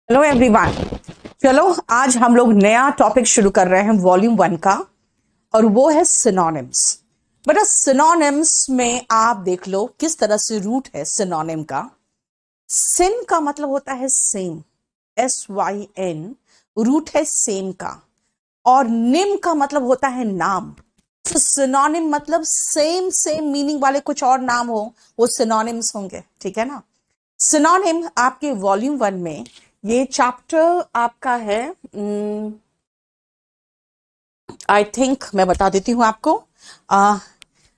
Hello everyone. चलो आज हम लोग नया टॉपिक शुरू कर रहे हैं वॉल्यूम 1 का, और वो है सिनोनिम्स। बेटा सिनोनिम्स में आप देख लो किस तरह से रूट है सिनोनिम का। सिन का मतलब होता है सेम, SYN, रूट है सेम का। और निम का मतलब होता है नाम। तो सिनोनिम मतलब सेम सेम मीनिंग वाले कुछ और नाम हो, वो सिनोनिम्स होंगे। ठीक है ना। सिनोनिम आपके वॉल्यूम 1 में ये चैप्टर आपका है, आई थिंक मैं बता देती हूं आपको।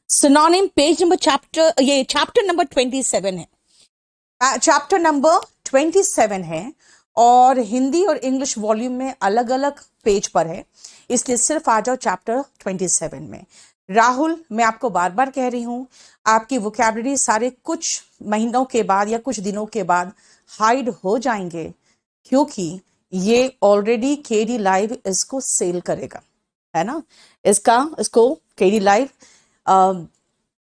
सिनोनिम पेज नंबर चैप्टर, ये चैप्टर नंबर 27 है। चैप्टर नंबर 27 है और हिंदी और इंग्लिश वॉल्यूम में अलग अलग पेज पर है, इसलिए सिर्फ आ जाओ चैप्टर 27 में। राहुल, मैं आपको बार बार कह रही हूं, आपकी वोकैबुलरी सारे कुछ महीनों के बाद या कुछ दिनों के बाद हाइड हो जाएंगे, क्योंकि ये ऑलरेडी केडी लाइव इसको सेल करेगा, है ना। इसको केडी लाइव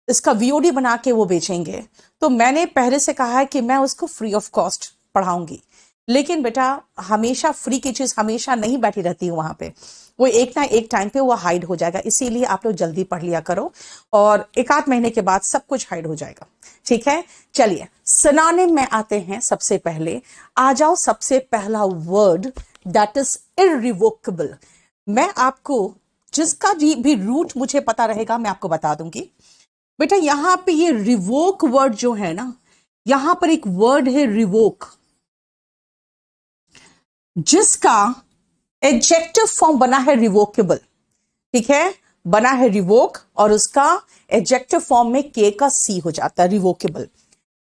इसका VOD बना के वो बेचेंगे। तो मैंने पहले से कहा है कि मैं उसको फ्री ऑफ कॉस्ट पढ़ाऊंगी, लेकिन बेटा हमेशा फ्री की चीज हमेशा नहीं बैठी रहती है वहां पे, वो एक ना एक टाइम पे वो हाइड हो जाएगा। इसीलिए आप लोग जल्दी पढ़ लिया करो, और एक आध महीने के बाद सब कुछ हाइड हो जाएगा। ठीक है, चलिए सिनोनिम में आते हैं। सबसे पहले आ जाओ, सबसे पहला वर्ड दैट इज इररिवोकेबल। मैं आपको जिसका भी रूट मुझे पता रहेगा मैं आपको बता दूंगी। बेटा यहां पे ये रिवोक वर्ड जो है ना, यहां पर एक वर्ड है रिवोक, जिसका एडजेक्टिव फॉर्म बना है रिवोकेबल। ठीक है, बना है रिवोक और उसका एडजेक्टिव फॉर्म में के का सी हो जाता है, रिवोकेबल।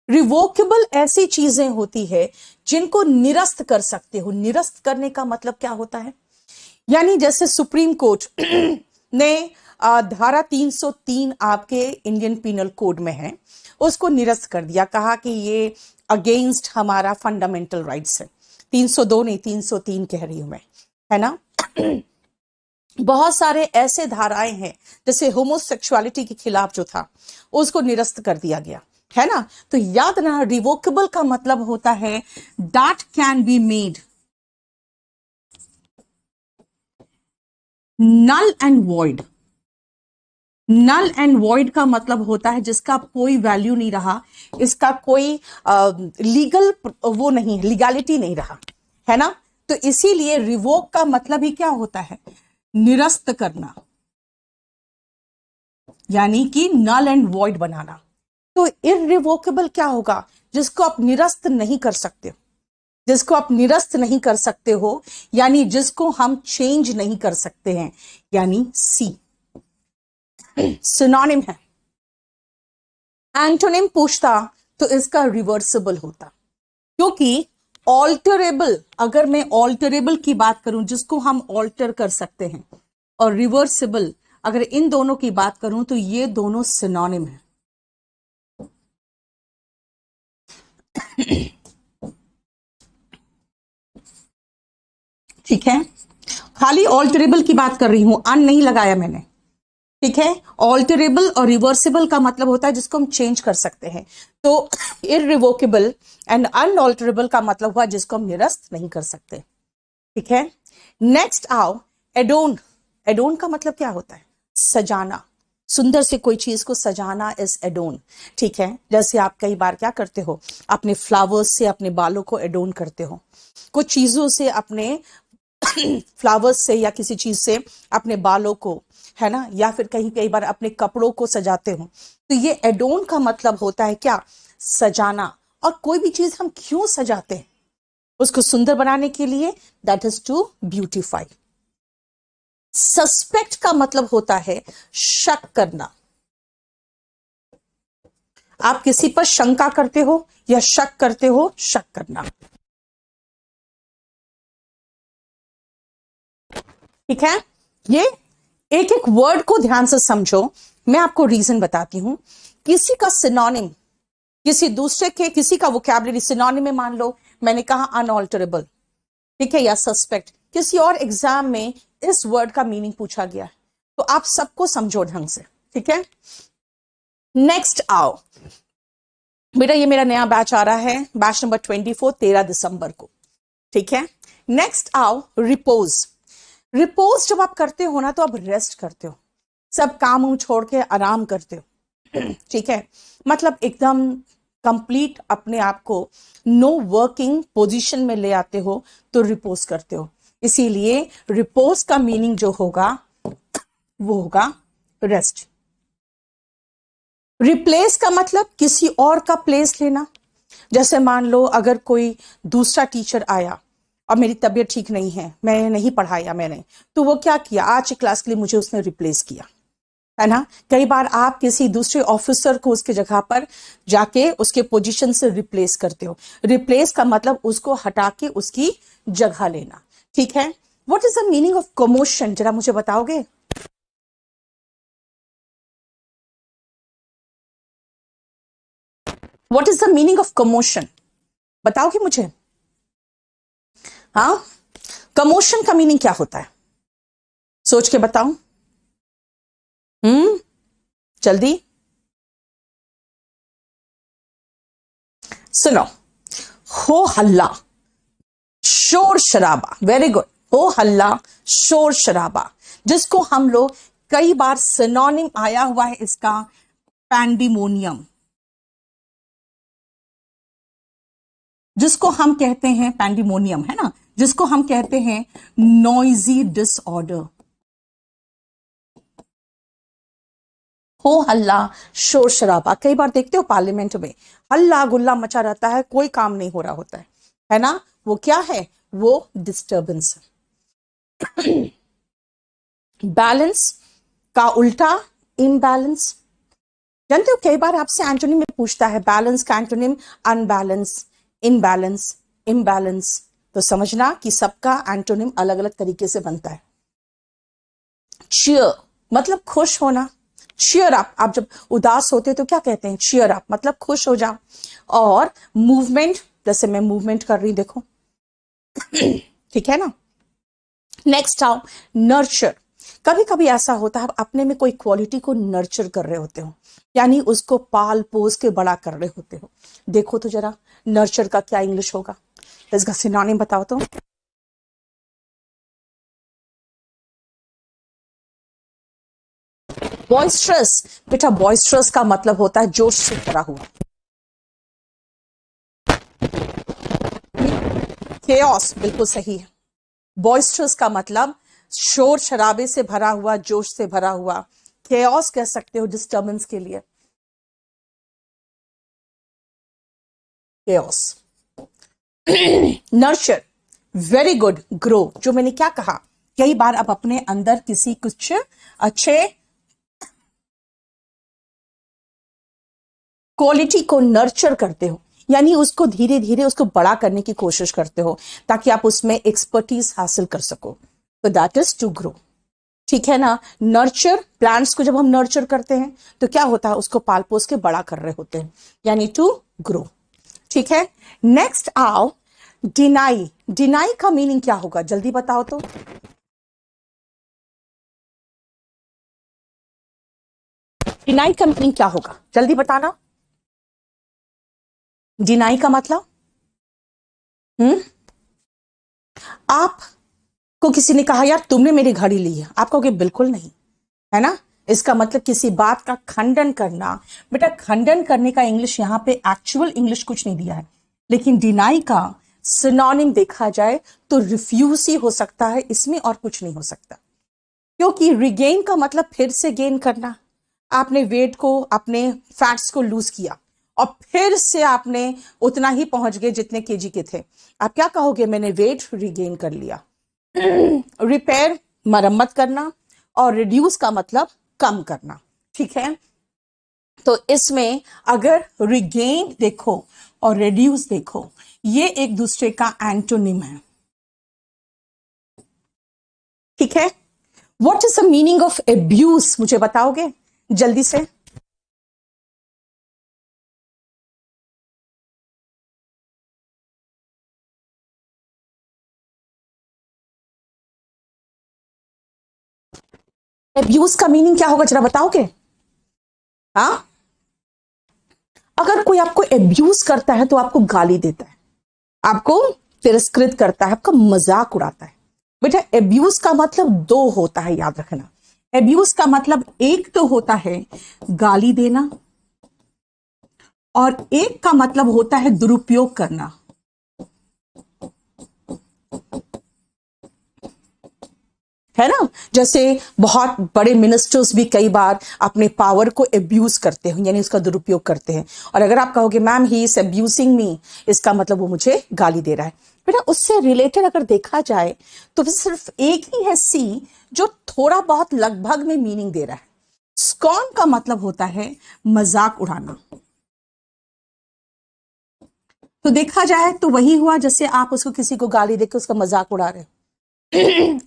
रिवोकेबल ऐसी चीजें होती है जिनको निरस्त कर सकते हो। निरस्त करने का मतलब क्या होता है, यानी जैसे सुप्रीम कोर्ट ने धारा 303 आपके इंडियन पिनल कोड में है, उसको निरस्त कर दिया, कहा कि ये अगेंस्ट हमारा फंडामेंटल राइट्स है। 302 नहीं, 303 कह रही हूं मैं, है ना। बहुत सारे ऐसे धाराएं हैं, जैसे होमोसेक्सुअलिटी के खिलाफ जो था उसको निरस्त कर दिया गया, है ना। तो याद रखना, रिवोकेबल का मतलब होता है that can be made null and void. Null and void का मतलब होता है जिसका कोई वैल्यू नहीं रहा, इसका कोई लीगल वो नहीं, लीगैलिटी नहीं रहा, है ना। तो इसीलिए रिवोक का मतलब ही क्या होता है, निरस्त करना, यानी कि नल एंड वॉइड बनाना। तो इररिवोकेबल क्या होगा, जिसको आप निरस्त नहीं कर सकते हो, जिसको आप निरस्त नहीं कर सकते हो, यानी जिसको हम चेंज नहीं कर सकते हैं, यानी सी सिनोनिम है। एंटोनिम पूछता तो इसका रिवर्सिबल होता, क्योंकि ऑल्टरेबल, अगर मैं ऑल्टरेबल की बात करूं जिसको हम ऑल्टर कर सकते हैं, और रिवर्सिबल अगर इन दोनों की बात करूं तो ये दोनों सिनोनिम है। ठीक है, खाली ऑल्टरेबल की बात कर रही हूं, अन नहीं लगाया मैंने। ठीक है, ऑल्टरेबल और रिवर्सिबल का मतलब होता है जिसको हम चेंज कर सकते हैं। तो इररिवोकेबल एंड अनऑल्टरेबल का मतलब हुआ जिसको हम निरस्त नहीं कर सकते। ठीक है, नेक्स्ट आओ, एडोन। एडोन का मतलब क्या होता है, सजाना, सुंदर से कोई चीज को सजाना इज एडोन। ठीक है, जैसे आप कई बार क्या करते हो, अपने फ्लावर्स से अपने बालों को एडोन करते हो, कुछ चीजों से अपने फ्लावर्स से या किसी चीज से अपने बालों को, है ना, या फिर कहीं कई बार अपने कपड़ों को सजाते हो। तो ये एडोन का मतलब होता है क्या, सजाना। और कोई भी चीज हम क्यों सजाते हैं, उसको सुंदर बनाने के लिए, that is to beautify. Suspect का मतलब होता है शक करना। आप किसी पर शंका करते हो या शक करते हो, शक करना। ठीक है, ये एक एक वर्ड को ध्यान से समझो, मैं आपको रीजन बताती हूं। किसी का सिनोनिम किसी दूसरे के, किसी का वोकैबुलरी सिनोनिम में मान लो मैंने कहा अनऑल्टरेबल, ठीक है, या सस्पेक्ट, किसी और एग्जाम में इस वर्ड का मीनिंग पूछा गया है, तो आप सबको समझो ढंग से। ठीक है, नेक्स्ट आओ बेटा, ये मेरा नया बैच आ रहा है, बैच नंबर 24, 13 दिसंबर को। ठीक है। नेक्स्ट आओ रिपोज। रिपोज जब आप करते हो ना तो आप रेस्ट करते हो, सब काम उम छोड़ के आराम करते हो। ठीक है, मतलब एकदम कंप्लीट अपने आप को नो वर्किंग पोजीशन में ले आते हो तो रिपोज करते हो। इसीलिए रिपोज का मीनिंग जो होगा वो होगा रेस्ट। रिप्लेस का मतलब किसी और का प्लेस लेना। जैसे मान लो अगर कोई दूसरा टीचर आया और मेरी तबीयत ठीक नहीं है, मैं नहीं पढ़ाया मैंने, तो वो क्या किया, आज की क्लास के लिए मुझे उसने रिप्लेस किया, है ना। कई बार आप किसी दूसरे ऑफिसर को उसके जगह पर जाके उसके पोजीशन से रिप्लेस करते हो। रिप्लेस का मतलब उसको हटा के उसकी जगह लेना। ठीक है। What is the meaning of commotion, जरा मुझे बताओगे? What is the meaning of commotion, बताओगे मुझे? हाँ, कमोशन का मीनिंग क्या होता है, सोच के बताओ। जल्दी सुनो। हो हल्ला, शोर शराबा, वेरी गुड। हो हल्ला, शोर शराबा, जिसको हम लोग कई बार सिनोनिम आया हुआ है इसका, पैंडिमोनियम, जिसको हम कहते हैं पैंडिमोनियम, है ना, जिसको हम कहते हैं नॉइजी डिसऑर्डर। हो हल्ला, शोर शराबा, कई बार देखते हो पार्लियामेंट में हल्ला गुल्ला मचा रहता है, कोई काम नहीं हो रहा होता है ना, वो क्या है, वो डिस्टर्बेंस। बैलेंस का उल्टा इम्बैलेंस। जानते हो कई बार आपसे एंटोनिम में पूछता है बैलेंस का एंटोनिम अनबैलेंस, इनबैलेंस, इम्बैलेंस, तो समझना कि सबका एंटोनिम अलग अलग तरीके से बनता है। चीयर मतलब खुश होना, चीयर अप, आप जब उदास होते तो क्या कहते हैं, चीयर अप मतलब खुश हो जाओ। और मूवमेंट, जैसे मैं मूवमेंट कर रही, देखो, ठीक है ना। नेक्स्ट आओ नर्चर। कभी कभी ऐसा होता है आप अपने में कोई क्वालिटी को नर्चर कर रहे होते हो, यानी उसको पाल पोस के बड़ा कर रहे होते हो। देखो तो जरा नर्चर का क्या इंग्लिश होगा, इसका सिनोनिम बताओ तो। बॉइस्ट्रस, बेटा बॉइस्ट्रस का मतलब होता है जोश से भरा हुआ। केओस बिल्कुल सही है। बॉइस्ट्रस का मतलब शोर शराबे से भरा हुआ, जोश से भरा हुआ। केओस कह सकते हो डिस्टर्बेंस के लिए, chaos. Nurture, very good. Grow, जो मैंने क्या कहा, कई बार आप अपने अंदर किसी कुछ अच्छे क्वालिटी को नर्चर करते हो, यानी उसको धीरे धीरे उसको बड़ा करने की कोशिश करते हो ताकि आप उसमें एक्सपर्टीज हासिल कर सको, तो दैट इज टू ग्रो। ठीक है ना। नर्चर, प्लांट्स को जब हम नर्चर करते हैं तो क्या होता है, उसको पाल पोस के बड़ा कर रहे होते हैं, यानी टू ग्रो। ठीक है। नेक्स्ट आओ डिनाई। डिनाई का मीनिंग क्या होगा, जल्दी बताओ तो। डिनाई का मीनिंग क्या होगा, जल्दी बताना। डिनाई का मतलब, हम्म, आपको किसी ने कहा यार तुमने मेरी घड़ी ली है, आप कहोगे बिल्कुल नहीं, है ना। इसका मतलब किसी बात का खंडन करना। बेटा खंडन करने का इंग्लिश यहां पे एक्चुअल इंग्लिश कुछ नहीं दिया है, लेकिन डिनाई का सिनोनिम देखा जाए तो रिफ्यूज ही हो सकता है, इसमें और कुछ नहीं हो सकता। क्योंकि रिगेन का मतलब फिर से गेन करना। आपने वेट को, अपने फैट्स को लूज किया और फिर से आपने उतना ही पहुंच गए जितने केजी के थे, आप क्या कहोगे, मैंने वेट रिगेन कर लिया। रिपेयर मरम्मत करना, और रिड्यूस का मतलब कम करना। ठीक है। तो इसमें अगर रिगेन देखो और रिड्यूस देखो, ये एक दूसरे का एंटोनिम है। ठीक है। What is the meaning of abuse, मुझे बताओगे जल्दी से। एब्यूज का मीनिंग क्या होगा, जरा बताओगे? हाँ, अगर कोई आपको एब्यूज करता है तो आपको गाली देता है, आपको तिरस्कृत करता है, आपका मजाक उड़ाता है। बेटा एब्यूज का मतलब दो होता है, याद रखना। एब्यूज का मतलब एक तो होता है गाली देना, और एक का मतलब होता है दुरुपयोग करना। है ना? जैसे बहुत बड़े मिनिस्टर्स भी कई बार अपने पावर को एब्यूज करते हैं, यानी उसका दुरुपयोग करते हैं। और अगर आप कहोगे मैम ही इज एब्यूजिंग मी, इसका मतलब वो मुझे गाली दे रहा है। बेटा उससे रिलेटेड अगर देखा जाए तो सिर्फ एक ही है सी जो थोड़ा बहुत लगभग में मीनिंग दे रहा है। स्कॉन का मतलब होता है मजाक उड़ाना। तो देखा जाए तो वही हुआ जैसे आप उसको किसी को गाली देकर उसका मजाक उड़ा रहे हो।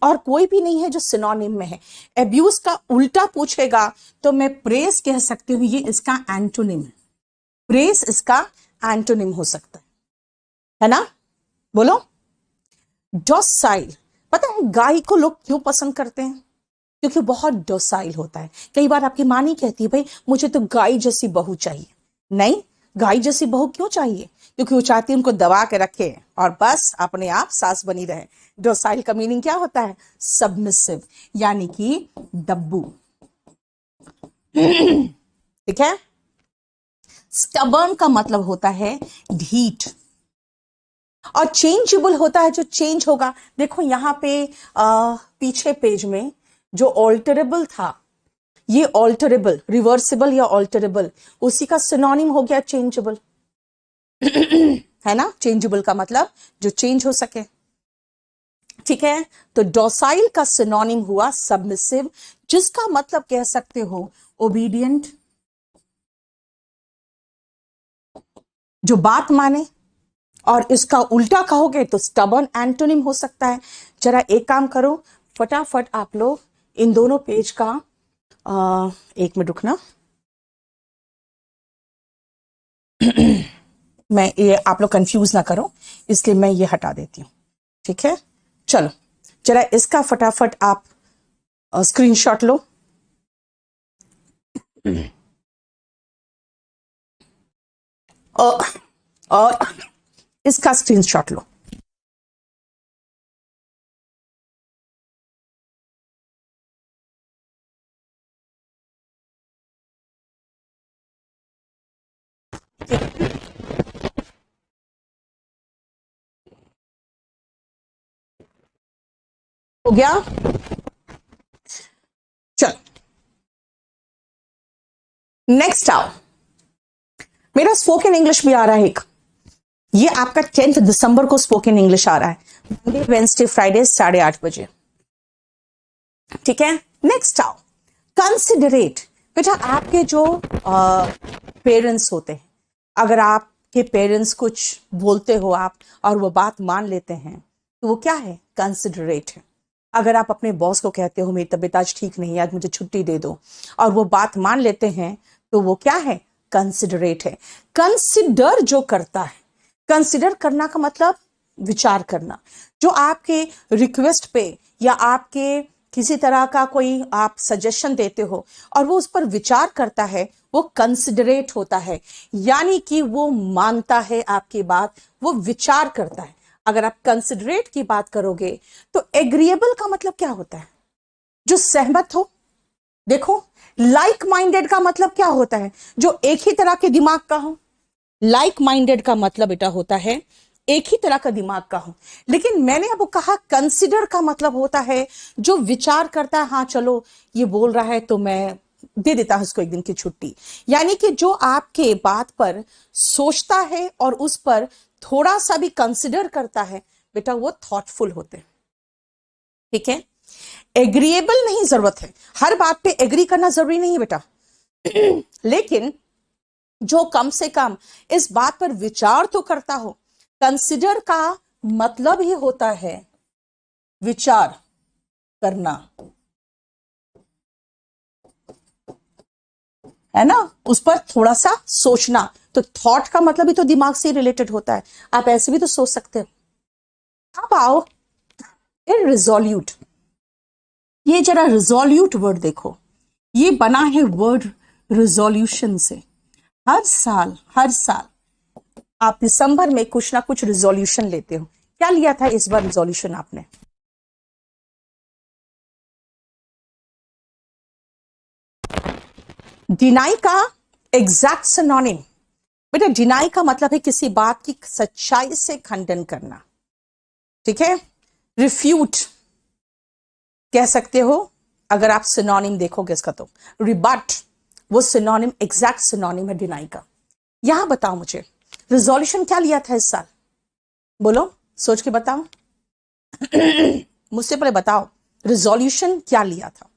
और कोई भी नहीं है जो सिनोनिम में है। एब्यूज का उल्टा पूछेगा तो मैं प्रेस कह सकती हूँ, ये इसका एंटोनिम है। प्रेस इसका एंटोनिम हो सकता है ना? बोलो। डॉसाइल, पता है गाय को लोग क्यों पसंद करते हैं? क्योंकि बहुत डॉसाइल होता है। कई बार आपकी माँ नहीं कहती भाई मुझे तो गाय जैसी बहू चाहिए। नहीं, गाय जैसी बहू क्यों चाहिए? क्योंकि वो चाहती है उनको दबा के रखे और बस अपने आप सास बनी रहे। डोसाइल का मीनिंग क्या होता है? सबमिसिव, यानी कि दब्बू। ठीक है। स्टबर्न का मतलब होता है ढीठ। और चेंजेबल होता है जो चेंज होगा। देखो यहां पे पीछे पेज में जो ऑल्टरेबल था, ये ऑल्टरेबल, रिवर्सिबल या ऑल्टरेबल, उसी का सिनोनिम हो गया चेंजेबल। है ना? चेंजेबल का मतलब जो चेंज हो सके। ठीक है। तो डॉसाइल का सिनोनिम हुआ सबमिसिव, जिसका मतलब कह सकते हो ओबीडियंट, जो बात माने। और इसका उल्टा कहोगे तो स्टबर्न एंटोनिम हो सकता है। जरा एक काम करो, फटाफट आप लोग इन दोनों पेज का एक मिनट रुकना। मैं ये आप लोग कंफ्यूज ना करो, इसलिए मैं ये हटा देती हूं। ठीक है, चलो जरा इसका फटाफट आप स्क्रीनशॉट लो। और इसका स्क्रीनशॉट लो। हो गया? चल नेक्स्ट आओ। मेरा स्पोकन इंग्लिश भी आ रहा है एक, ये आपका 10 दिसंबर को स्पोकन इंग्लिश आ रहा है, मंडे वेंसडे फ्राइडे 8:30 बजे। ठीक है। नेक्स्ट आओ, कंसिडरेट। बेटा आपके जो पेरेंट्स होते हैं, अगर आपके पेरेंट्स कुछ बोलते हो आप और वो बात मान लेते हैं तो वो क्या है? कंसिडरेट है। अगर आप अपने बॉस को कहते हो मेरी तबीयत आज ठीक नहीं है, आज मुझे छुट्टी दे दो, और वो बात मान लेते हैं तो वो क्या है? कंसिडरेट है। कंसिडर जो करता है, कंसिडर करना का मतलब विचार करना। जो आपके रिक्वेस्ट पे या आपके किसी तरह का कोई आप सजेशन देते हो और वो उस पर विचार करता है, वो कंसिडरेट होता है। यानी कि वो मानता है आपकी बात, वो विचार करता है। अगर आप कंसिडरेट की बात करोगे तो एग्रीएबल का मतलब क्या होता है? जो सहमत हो। देखो लाइक माइंडेड का मतलब क्या होता है? जो एक ही तरह के दिमाग का हो। लाइक माइंडेड का मतलब बेटा होता है एक ही तरह का दिमाग का हो। लेकिन मैंने अब कहा कंसिडर का मतलब होता है जो विचार करता है, हाँ चलो ये बोल रहा है तो मैं दे देता हूं उसको एक दिन की छुट्टी। यानी कि जो आपके बात पर सोचता है और उस पर थोड़ा सा भी कंसिडर करता है, बेटा वो थॉटफुल होते हैं। ठीक है। एग्रीएबल नहीं जरूरत है, हर बात पे एग्री करना जरूरी नहीं है बेटा। लेकिन जो कम से कम इस बात पर विचार तो करता हो। कंसिडर का मतलब ही होता है विचार करना, है ना? उस पर थोड़ा सा सोचना। तो थॉट का मतलब ही तो दिमाग से रिलेटेड होता है, आप ऐसे भी तो सोच सकते हो। अब आओ इररिजोल्यूट। ये जरा रिजोल्यूट वर्ड देखो, ये बना है वर्ड रिजोल्यूशन से। हर साल आप दिसंबर में कुछ ना कुछ रिजोल्यूशन लेते हो क्या लिया था इस बार रिजोल्यूशन आपने? डिनाई का एग्जैक्ट सिनोनिम बेटा, डिनाई का मतलब है किसी बात की सच्चाई से खंडन करना, ठीक है। रिफ्यूट कह सकते हो अगर आप सिनोनिम देखोगे इसका तो। रिबट वो सिनोनिम, एग्जैक्ट सिनोनिम है डिनाई का। यहां बताओ मुझे रिजोल्यूशन क्या लिया था इस साल? बोलो, सोच के बताओ। मुझसे पहले बताओ रिजोल्यूशन क्या लिया था?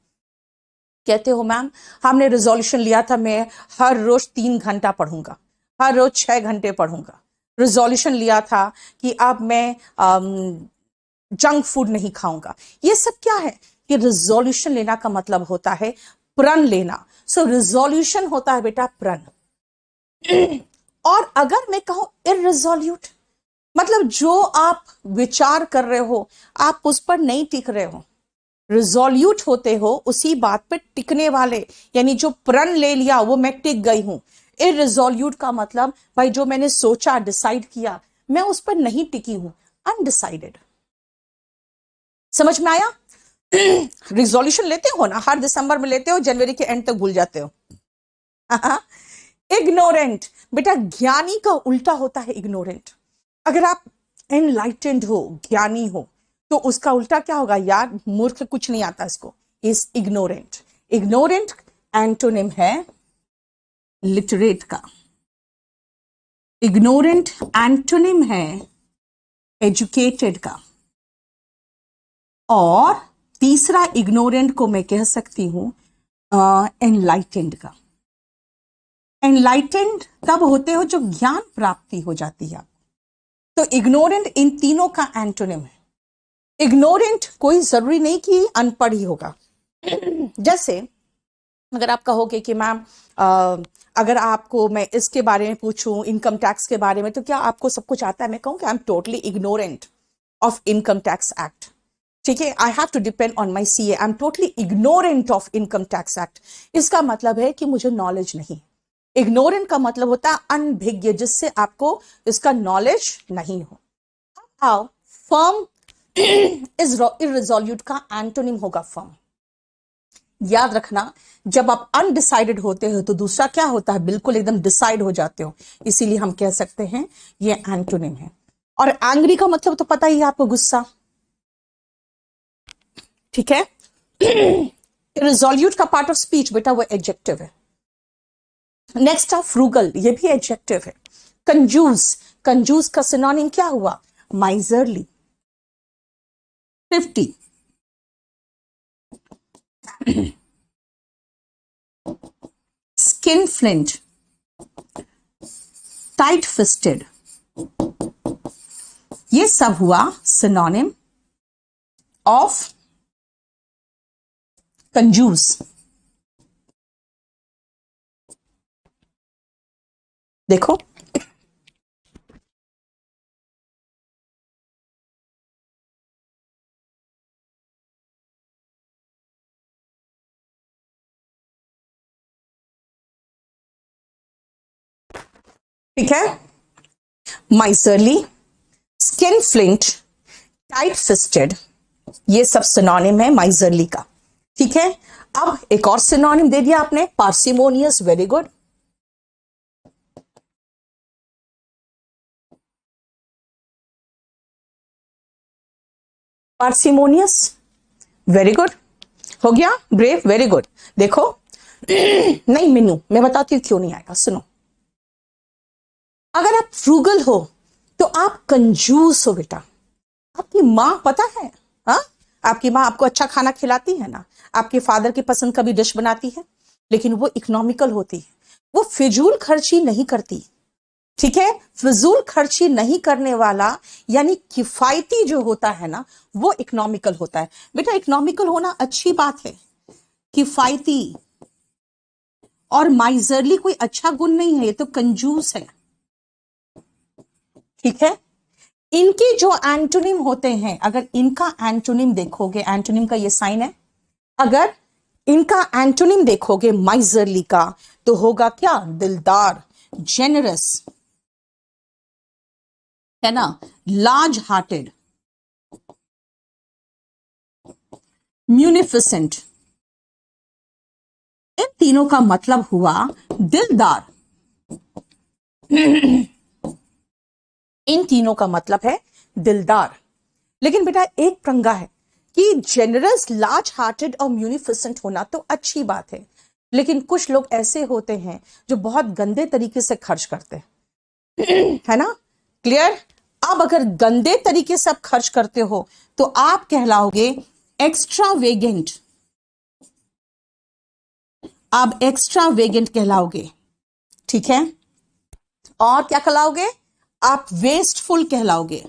कहते हो मैम हमने रिजोल्यूशन लिया था मैं हर रोज 3 घंटा पढ़ूंगा, हर रोज 6 घंटे पढ़ूंगा। रिजोल्यूशन लिया था कि अब मैं जंक फूड नहीं खाऊंगा। ये सब क्या है? कि रिजोल्यूशन लेना का मतलब होता है प्रण लेना। सो रिजोल्यूशन होता है बेटा प्रण। और अगर मैं कहूं इररिजोल्यूट, मतलब जो आप विचार कर रहे हो आप उस पर नहीं टिक रहे हो। रिजोल्यूट होते हो उसी बात पे टिकने वाले, यानी जो प्रण ले लिया वो मैं टिक गई हूं। इररिजोल्यूट का मतलब भाई जो मैंने सोचा, डिसाइड किया, मैं उस पर नहीं टिकी हूं, अनडिसाइडेड। समझ में आया? रिजोल्यूशन लेते हो ना, हर दिसंबर में लेते हो, जनवरी के एंड तक भूल जाते हो। इग्नोरेंट बेटा, ज्ञानी का उल्टा होता है इग्नोरेंट। अगर आप एनलाइटेंड हो, ज्ञानी हो, तो उसका उल्टा क्या होगा यार? मूर्ख, कुछ नहीं आता इसको, इज इग्नोरेंट। इग्नोरेंट एंटोनिम है लिटरेट का। इग्नोरेंट एंटोनिम है एजुकेटेड का। और तीसरा इग्नोरेंट को मैं कह सकती हूं एनलाइटेंड का। एनलाइटेंड तब होते हो जो ज्ञान प्राप्ति हो जाती है। तो इग्नोरेंट इन तीनों का एंटोनिम है। इग्नोरेंट कोई जरूरी नहीं कि अनपढ़ ही होगा। जैसे अगर आप कहोगे कि मैम अगर आपको मैं इसके बारे में पूछूं, इनकम टैक्स के बारे में, तो क्या आपको सब कुछ आता है? मैं कहूँ कि I am totally ignorant of income tax act, ठीक है। I have to depend on my CA, I am totally ignorant of income tax act. इसका मतलब है कि मुझे नॉलेज नहीं। इग्नोरेंट का मतलब होता है अनभिज्ञ, जिससे आपको इसका नॉलेज नहीं हो। हाउ फर्म इज इररिजोल्यूट का एंटोनिम होगा फर्म। याद रखना, जब आप अनडिसाइडेड होते हो तो दूसरा क्या होता है? बिल्कुल एकदम डिसाइड हो जाते हो, इसीलिए हम कह सकते हैं ये एंटोनिम है। और एंग्री का मतलब तो पता ही है आपको, गुस्सा, ठीक है। रिजोल्यूट का पार्ट ऑफ स्पीच बेटा वो एडजेक्टिव है। नेक्स्ट है फ्रूगल, ये भी एडजेक्टिव है। कंजूस, कंजूस का सिनोनिम क्या हुआ? Miserly. 50, skin flint, tight fisted, ये सब हुआ सिनोनिम ऑफ कंजूस। देखो ठीक है, miserly, skin flint, tight fisted, ये सब सिनोनिम है माइजरली का, ठीक है। अब एक और सिनोनिम दे दिया आपने, parsimonious, very good. Parsimonious, very good, हो गया। Brave, very good. देखो नहीं मीनू, मैं बताती हूं क्यों नहीं आएगा, सुनो। अगर आप फ्रूगल हो तो आप कंजूस हो बेटा। आपकी माँ पता है, हाँ, आपकी माँ आपको अच्छा खाना खिलाती है ना, आपके फादर की पसंद का भी डिश बनाती है, लेकिन वो इकोनॉमिकल होती है, वो फिजूल खर्ची नहीं करती, ठीक है। फिजूल खर्ची नहीं करने वाला यानी किफायती जो होता है ना, वो इकोनॉमिकल होता है। बेटा इकोनॉमिकल होना अच्छी बात है, किफायती और माइजरली कोई अच्छा गुण नहीं है, ये तो कंजूस है, ठीक है। इनके जो एंटोनिम होते हैं, अगर इनका एंटोनिम देखोगे, एंटोनिम का ये साइन है, अगर इनका एंटोनिम देखोगे माइजरली का, तो होगा क्या? दिलदार, जेनरस, है ना, लार्ज हार्टेड, म्यूनिफिसेंट, इन तीनों का मतलब हुआ दिलदार। इन तीनों का मतलब है दिलदार। लेकिन बेटा एक पंगा है कि जेनरस, लार्ज हार्टेड और म्यूनिफिसेंट होना तो अच्छी बात है, लेकिन कुछ लोग ऐसे होते हैं जो बहुत गंदे तरीके से खर्च करते हैं, है ना, क्लियर। अब अगर गंदे तरीके से आप खर्च करते हो तो आप कहलाओगे एक्स्ट्रावेगेंट, आप एक्स्ट्रावेगेंट कहलाओगे, ठीक है। और क्या कहलाओगे, आप वेस्टफुल कहलाओगे,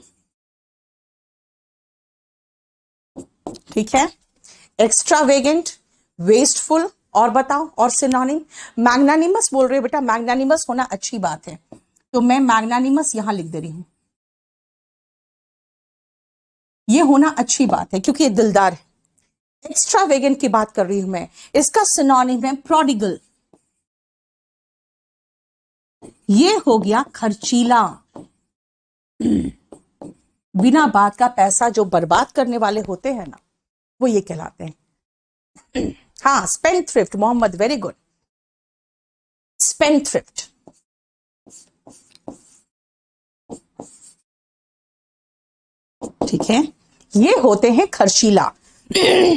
ठीक है। एक्स्ट्रावेगेंट, वेस्टफुल, और बताओ और सिनोनिम। मैग्नानिमस बोल रहे हो बेटा, मैग्नानिमस होना अच्छी बात है, तो मैं मैग्नानिमस यहां लिख दे रही हूं, ये होना अच्छी बात है क्योंकि ये दिलदार है। एक्स्ट्रावेगेंट की बात कर रही हूं मैं, इसका सिनोनिम है प्रोडिगल, ये हो गया खर्चीला, बिना बात का पैसा जो बर्बाद करने वाले होते हैं ना, वो ये कहलाते हैं। हाँ, spendthrift, Mohammed, very good, spendthrift, ठीक है। ये होते हैं खर्चीला,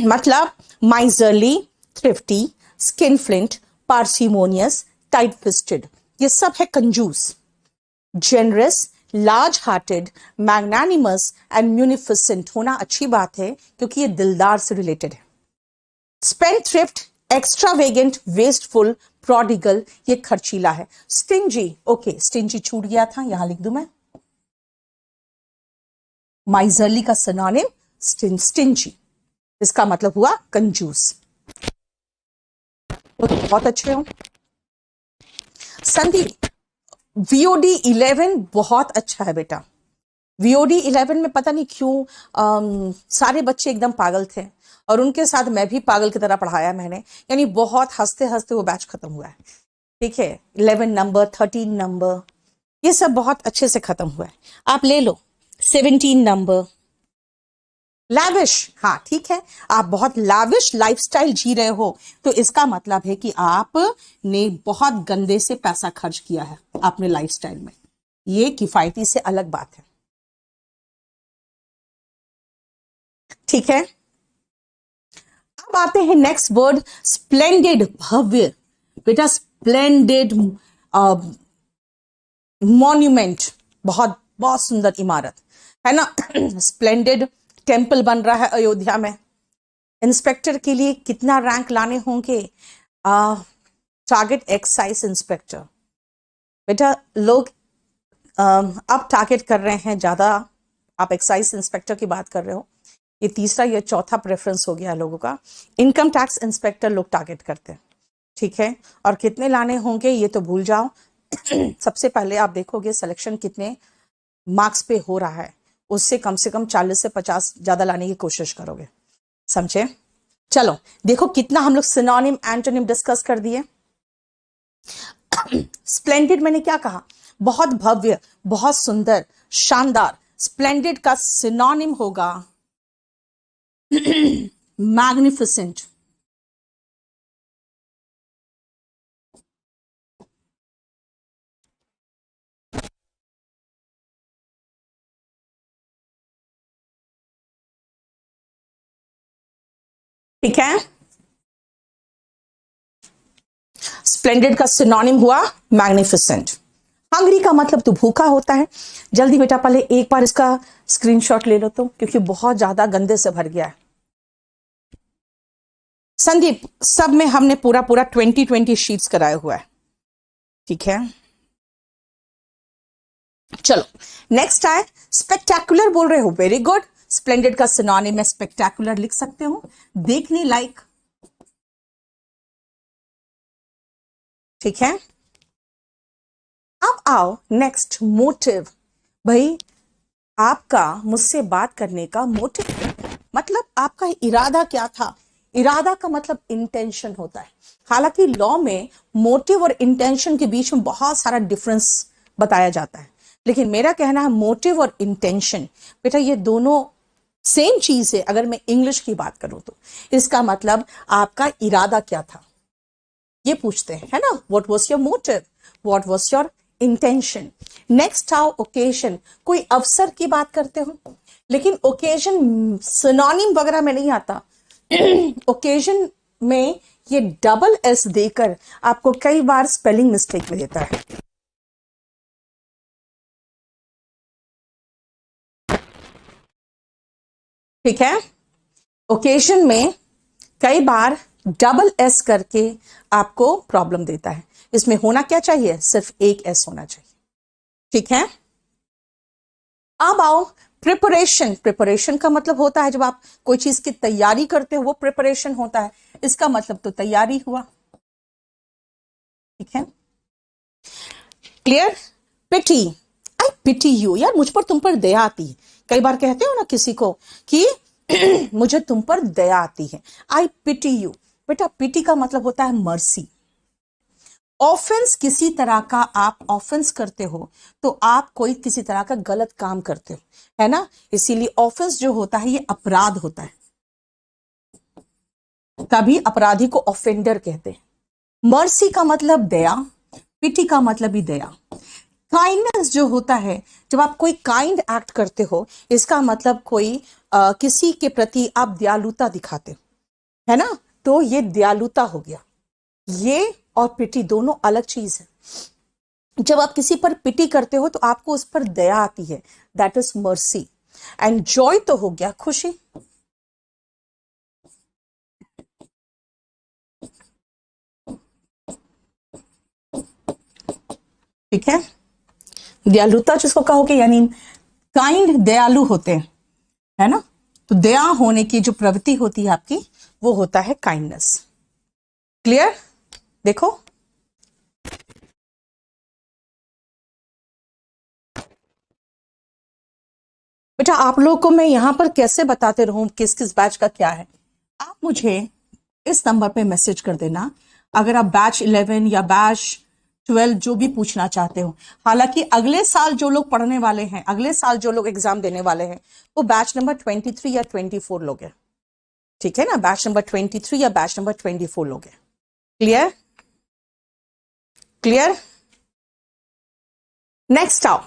मतलब miserly, thrifty, skinflint, parsimonious, tight fisted, ये सब है कंजूस। Generous, large hearted, magnanimous and munificent होना अच्छी बात है क्योंकि ये दिलदार से रिलेटेड है। स्पेंडथ्रिफ्ट, एक्स्ट्रावेगेंट, वेस्टफुल, प्रोडिगल, ये खर्चीला है। स्टिंजी, ओके, स्टिंजी छूट गया था, यहां लिख दूं मैं, माइजरली का सिनोनिम स्टिंजी, इसका मतलब हुआ कंजूस। तो बहुत अच्छे हो संदीप। वीओडी 11 बहुत अच्छा है बेटा। वीओडी 11 में पता नहीं क्यों सारे बच्चे एकदम पागल थे, और उनके साथ मैं भी पागल की तरह पढ़ाया मैंने, यानी बहुत हंसते हंसते वो बैच खत्म हुआ है, ठीक है। 11 नंबर, 13 नंबर, ये सब बहुत अच्छे से खत्म हुआ है। आप ले लो 17 नंबर, लाविश, हाँ ठीक है, आप बहुत लाविश लाइफस्टाइल जी रहे हो, तो इसका मतलब है कि आप ने बहुत गंदे से पैसा खर्च किया है अपने लाइफस्टाइल में, ये किफायती से अलग बात है, ठीक है। अब आते हैं नेक्स्ट वर्ड, स्प्लेंडेड, भव्य। बेटा स्प्लेंडेड मॉन्यूमेंट, बहुत बहुत सुंदर इमारत, है ना। स्प्लेंडेड टेम्पल बन रहा है अयोध्या में। इंस्पेक्टर के लिए कितना रैंक लाने होंगे, टारगेट एक्साइज इंस्पेक्टर। बेटा लोग अब टारगेट कर रहे हैं ज्यादा, आप एक्साइज इंस्पेक्टर की बात कर रहे हो, ये तीसरा या चौथा प्रेफरेंस हो गया लोगों का। इनकम टैक्स इंस्पेक्टर लोग टारगेट करते हैं, ठीक है। और कितने लाने होंगे ये तो भूल जाओ। सबसे पहले आप देखोगे सिलेक्शन कितने मार्क्स पे हो रहा है, उससे कम से कम 40 से 50 ज्यादा लाने की कोशिश करोगे, समझे। चलो देखो कितना हम लोग सिनोनिम एंटोनिम डिस्कस कर दिए। स्प्लेंडेड मैंने क्या कहा, बहुत भव्य, बहुत सुंदर, शानदार। स्प्लेंडेड का सिनोनिम होगा मैग्निफिसेंट, ठीक है। स्प्लेंडेड का सिनोनिम हुआ मैग्निफिसेंट। हंग्री का मतलब तो भूखा होता है। जल्दी बेटा पहले एक बार इसका स्क्रीनशॉट ले लो तो, क्योंकि बहुत ज्यादा गंदे से भर गया है। संदीप सब में हमने पूरा पूरा 20 शीट्स कराया हुआ है, ठीक है। चलो नेक्स्ट है स्पेक्टेकुलर, बोल रहे हो, वेरी गुड। स्प्लेंडेड का सिनोनिम में स्पेक्टेकुलर लिख सकते हो, देखने लायक, ठीक है। अब आओ नेक्स्ट, मोटिव। भाई आपका मुझसे बात करने का मोटिव क्या है? मतलब आपका इरादा क्या था। इरादा का मतलब इंटेंशन होता है। हालांकि लॉ में मोटिव और इंटेंशन के बीच में बहुत सारा डिफरेंस बताया जाता है, लेकिन मेरा कहना है मोटिव और इंटेंशन, बेटा ये दोनों सेम चीज है। अगर मैं इंग्लिश की बात करूं तो इसका मतलब आपका इरादा क्या था, ये पूछते हैं, है ना। What was your motive, what was your intention. Next आओ ओकेजन, कोई अवसर की बात करते हो, लेकिन ओकेजन सिनोनिम वगैरह में नहीं आता। ओकेजन में ये डबल एस देकर आपको कई बार स्पेलिंग मिस्टेक में देता है। ठीक है, ओकेजन में कई बार डबल एस करके आपको प्रॉब्लम देता है। इसमें होना क्या चाहिए, सिर्फ एक एस होना चाहिए। ठीक है, अब आओ प्रिपरेशन। प्रिपरेशन का मतलब होता है जब आप कोई चीज की तैयारी करते हो, वो प्रिपरेशन होता है। इसका मतलब तो तैयारी हुआ। ठीक है, clear. Pity, I pity you, यार मुझ पर तुम पर दया आती है। कई बार कहते हो ना किसी को कि मुझे तुम पर दया आती है, आई पिटी यू। बेटा पिटी का मतलब होता है मर्सी। ऑफेंस, किसी तरह का आप ऑफेंस करते हो तो आप कोई किसी तरह का गलत काम करते हो, है ना। इसीलिए ऑफेंस जो होता है ये अपराध होता है, तभी अपराधी को ऑफेंडर कहते हैं। मर्सी का मतलब दया, पिटी का मतलब भी दया। काइंडनेस जो होता है, जब आप कोई काइंड एक्ट करते हो, इसका मतलब कोई किसी के प्रति आप दयालुता दिखाते हो, है ना, तो ये दयालुता हो गया। ये और पिटी दोनों अलग चीज है। जब आप किसी पर पिटी करते हो तो आपको उस पर दया आती है, that is mercy. And Joy तो हो गया खुशी। ठीक है, दयालुता जिसको कहोगे, यानी काइंड, दयालु होते हैं, है ना। तो दया होने की जो प्रवृत्ति होती है आपकी, वो होता है काइंडनेस। क्लियर, देखो बेटा आप लोगों को मैं यहां पर कैसे बताते रहूं किस किस बैच का क्या है। आप मुझे इस नंबर पे मैसेज कर देना अगर आप बैच 11 या बैच 12 जो भी पूछना चाहते हो। हालांकि अगले साल जो लोग पढ़ने वाले हैं, अगले साल जो लोग एग्जाम देने वाले हैं, वो बैच नंबर 23 या 24 लोग हैं। ठीक है ना, बैच नंबर 23 या बैच नंबर 24 लोग हैं। Clear, clear. नेक्स्ट आओ,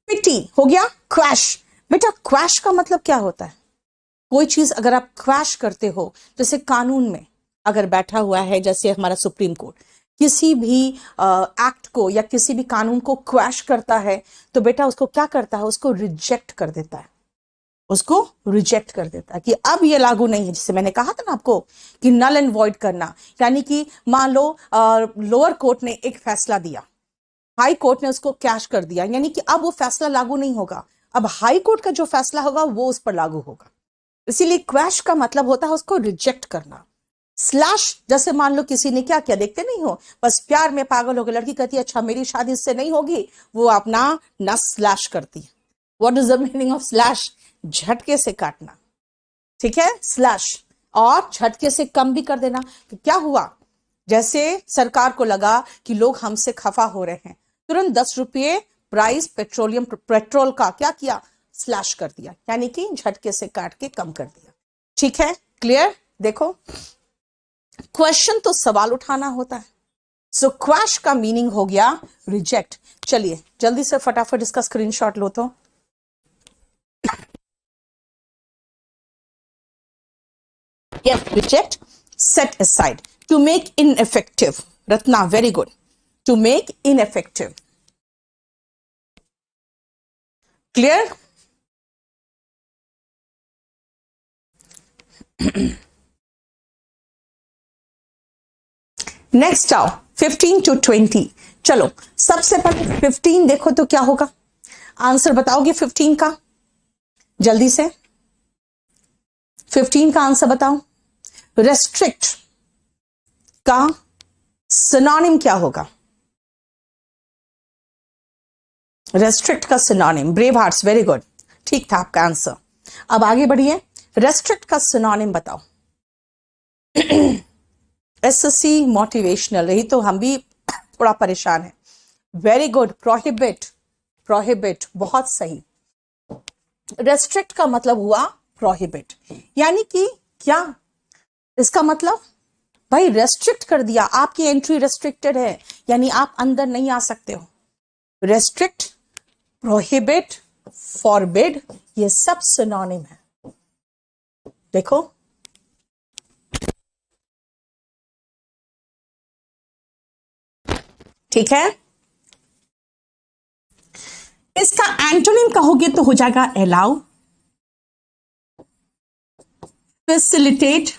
पिटी हो गया। क्रैश, बेटा क्रैश का मतलब क्या होता है, कोई चीज अगर आप क्रैश करते हो, जैसे कानून में अगर बैठा हुआ है, जैसे हमारा सुप्रीम कोर्ट किसी भी एक्ट को या किसी भी कानून को क्रैश करता है, तो बेटा उसको क्या करता है, उसको रिजेक्ट कर देता है, उसको रिजेक्ट कर देता है कि अब ये लागू नहीं है। जिससे मैंने कहा था ना आपको कि नल एंड वॉइड करना, यानी कि मान लो लोअर कोर्ट ने एक फैसला दिया, हाई कोर्ट ने उसको कैश कर दिया, यानी कि अब वो फैसला लागू नहीं होगा, अब हाई कोर्ट का जो फैसला होगा वो उस पर लागू होगा। इसीलिए क्रैश का मतलब होता है उसको रिजेक्ट करना। स्लैश, जैसे मान लो किसी ने क्या किया, देखते नहीं हो, बस प्यार में पागल हो गए, लड़की कहती है अच्छा मेरी शादी इससे नहीं होगी, वो अपना नस स्लैश करती है। What is the meaning of slash, झटके से काटना। ठीक है, स्लैश। और झटके से कम भी कर देना। तो क्या हुआ, जैसे सरकार को लगा कि लोग हमसे खफा हो रहे हैं, तुरंत 10 रुपये प्राइस पेट्रोल का क्या किया, स्लैश कर दिया, यानी कि झटके से काट के कम कर दिया। ठीक है, क्लियर। देखो क्वेश्चन तो सवाल उठाना होता है, सो क्रैश का मीनिंग हो गया रिजेक्ट। चलिए जल्दी से फटाफट इसका स्क्रीनशॉट लो तो। Yes, reject, set aside. To make ineffective. Ratna, very good. To make ineffective. Clear? Next आओ 15 to 20। चलो सबसे पहले 15 देखो तो क्या होगा, आंसर बताओगे 15 का, जल्दी से 15 का आंसर बताओ। रेस्ट्रिक्ट का सिनोनिम क्या होगा, रेस्ट्रिक्ट का synonym, brave hearts, very good, ठीक था आपका आंसर। अब आगे बढ़िए, रेस्ट्रिक्ट का सिनोनिम बताओ। एसएससी मोटिवेशनल रही तो हम भी थोड़ा परेशान है। वेरी गुड, प्रोहिबिट, प्रोहिबिट, बहुत सही। रेस्ट्रिक्ट का मतलब हुआ प्रोहिबिट, यानी कि क्या इसका मतलब, भाई रेस्ट्रिक्ट कर दिया, आपकी एंट्री रेस्ट्रिक्टेड है, यानी आप अंदर नहीं आ सकते हो। रेस्ट्रिक्ट, प्रोहिबिट, फॉरबिड, ये सब सिनोनिम है। देखो, ठीक है। इसका एंटोनिम कहोगे तो हो जाएगा अलाउ, फैसिलिटेट,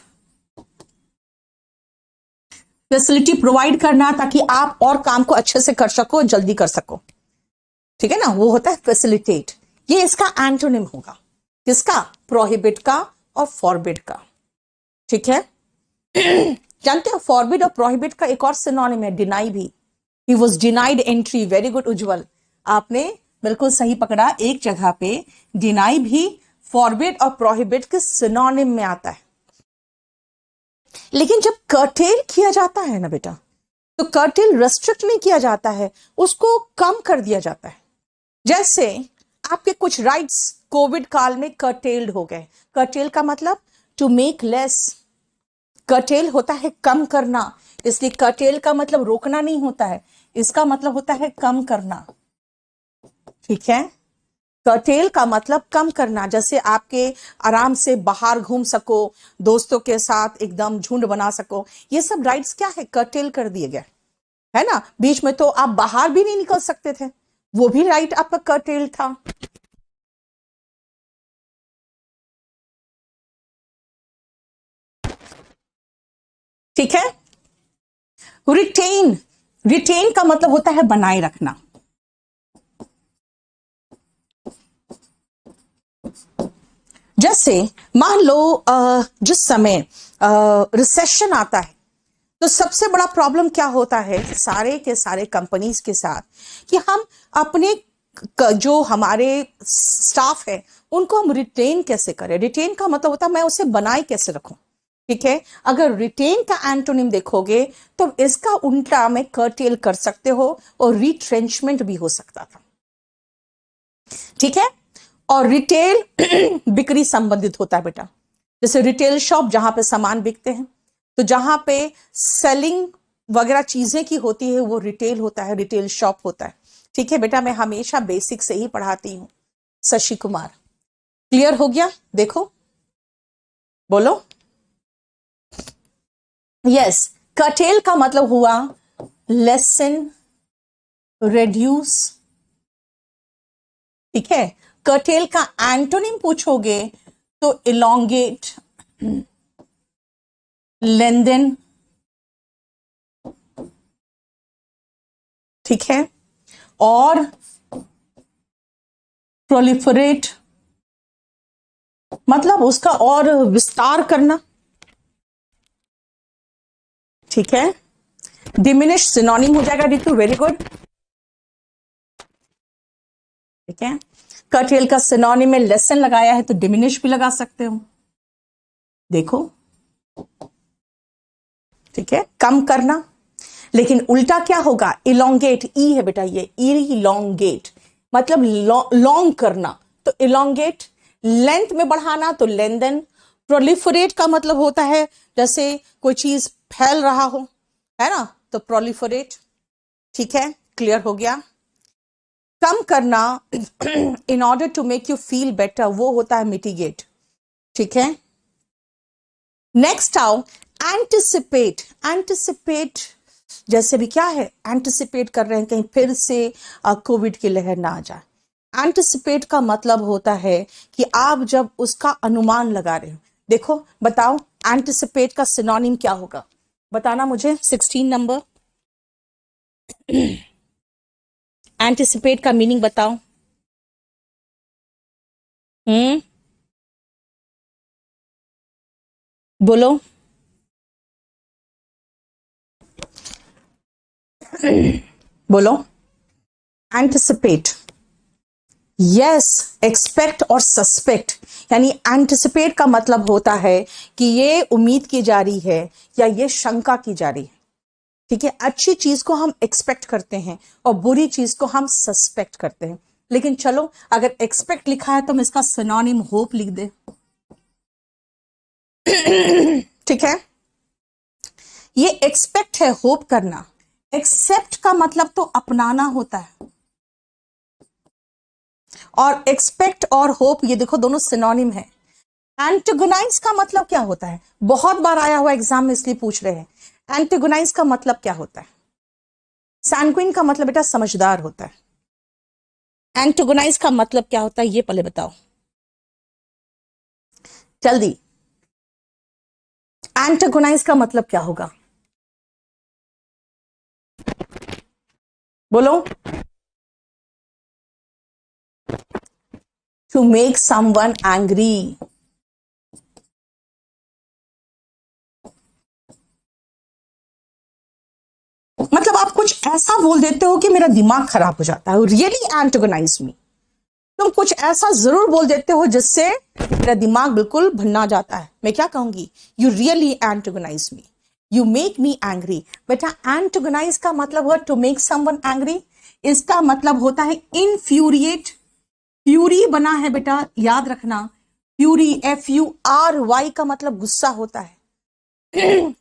फैसिलिटी प्रोवाइड करना ताकि आप और काम को अच्छे से कर सको, जल्दी कर सको, ठीक है ना, वो होता है फैसिलिटेट। ये इसका एंटोनिम होगा, किसका, प्रोहिबिट का और फॉरबिड का, ठीक है। जानते हो फॉरबिड और प्रोहिबिट का एक और सिनोनिम है, डिनाई भी। He was denied entry, very good Ujjwal, आपने बिल्कुल सही पकड़ा, एक जगह पे डिनाई भी फॉरबिड और प्रोहिबिट के सिनोनिम में आता है। लेकिन जब कर्टेल किया जाता है ना बेटा, तो कर्टेल रेस्ट्रिक्ट नहीं किया जाता है, उसको कम कर दिया जाता है। जैसे आपके कुछ राइट्स कोविड काल में कर्टेल्ड हो गए। कर्टेल का मतलब टू मेक लेस, कर्टेल होता है कम करना, इसलिए कर्टेल का मतलब रोकना नहीं होता है, इसका मतलब होता है कम करना, ठीक है। कर्टेल का मतलब कम करना, जैसे आपके आराम से बाहर घूम सको, दोस्तों के साथ एकदम झुंड बना सको, ये सब राइट्स क्या है, कर्टेल कर दिए गए, है ना। बीच में तो आप बाहर भी नहीं निकल सकते थे, वो भी राइट आपका कर्टेल था। ठीक है। रिटेन, रिटेन का मतलब होता है बनाए रखना। जैसे मान लो जिस समय रिसेशन आता है, तो सबसे बड़ा प्रॉब्लम क्या होता है सारे के सारे कंपनीज के साथ, कि हम अपने जो हमारे स्टाफ है उनको हम रिटेन कैसे करें। रिटेन का मतलब होता है मैं उसे बनाए कैसे रखूं, ठीक है। अगर रिटेन का एंटोनिम देखोगे तो इसका उल्टा में कर्टेल कर सकते हो, और रिट्रेंचमेंट भी हो सकता था, ठीक है। और रिटेल बिक्री संबंधित होता है बेटा, जैसे रिटेल शॉप जहां पे सामान बिकते हैं, तो जहां पे सेलिंग वगैरह चीजें की होती है वो रिटेल होता है, रिटेल शॉप होता है, ठीक है बेटा। मैं हमेशा बेसिक से ही पढ़ाती हूं। शशि कुमार, क्लियर हो गया, देखो बोलो। यस, कर्टेल का मतलब हुआ लेसन, रेड्यूस, ठीक है। कर्टेल का एंटोनिम पूछोगे तो इलोंगेट, लेंदेन, ठीक है, और प्रोलिफरेट, मतलब उसका और विस्तार करना, ठीक है। डिमिनिश सिनोनिम हो जाएगा रितु, वेरी गुड, ठीक है। कर्टेल का सिनोनिम में लेसन लगाया है तो डिमिनिश भी लगा सकते हो, देखो, ठीक है, कम करना। लेकिन उल्टा क्या होगा, इलोंगेट, ई है बेटा, ये इलोंगेट मतलब लॉन्ग करना, तो इलोंगेट। लेंथ में बढ़ाना तो लेंदन। प्रोलिफरेट का मतलब होता है जैसे कोई चीज फैल रहा हो, है ना, तो प्रोलिफरेट, ठीक है, क्लियर हो गया। कम करना in order to make you feel better, वो होता है मिटिगेट, ठीक है। नेक्स्ट आओ एंटिसिपेट। एंटिसिपेट जैसे भी क्या है, एंटिसिपेट कर रहे हैं कहीं फिर से कोविड की लहर ना आ जाए। एंटिसिपेट का मतलब होता है कि आप जब उसका अनुमान लगा रहे हो। देखो बताओ एंटिसिपेट का सिनोनिम क्या होगा, बताना मुझे, 16 नंबर। एंटिसिपेट का मीनिंग बताओ। बोलो। बोलो, एंटिसिपेट, यस, एक्सपेक्ट और सस्पेक्ट, यानी एंटिसिपेट का मतलब होता है कि ये उम्मीद की जा रही है या ये शंका की जा रही है, ठीक है। अच्छी चीज को हम एक्सपेक्ट करते हैं और बुरी चीज को हम सस्पेक्ट करते हैं। लेकिन चलो अगर एक्सपेक्ट लिखा है तो हम इसका सिनोनिम होप लिख दे। ठीक है, ये एक्सपेक्ट है होप करना, एक्सेप्ट का मतलब तो अपनाना होता है, और एक्सपेक्ट और होप ये देखो दोनों सिनोनिम है। एंटेगोनाइज का मतलब क्या होता है, बहुत बार आया हुआ एग्जाम में इसलिए पूछ रहे हैं। एंटेगोनाइज का मतलब क्या होता है? सैंक्विन का मतलब बेटा समझदार होता है। एंटेगोनाइज का मतलब क्या होता है ये पहले बताओ जल्दी। एंटेगोनाइज का मतलब क्या होगा, बोलो। To make someone angry. मतलब आप कुछ ऐसा बोल देते हो कि मेरा दिमाग खराब हो जाता है, रियली एंटेगोनाइज मी। तुम कुछ ऐसा जरूर बोल देते हो जिससे मेरा दिमाग बिल्कुल भन्ना जाता है। मैं क्या कहूंगी, you really antagonize me, you make me angry. बेटा एंटेगोनाइज का मतलब हुआ टू मेक समवन एंग्री, इसका मतलब होता है इनफ्यूरिएट। फ्यूरी बना है बेटा, याद रखना, फ्यूरी FURY का मतलब गुस्सा होता है।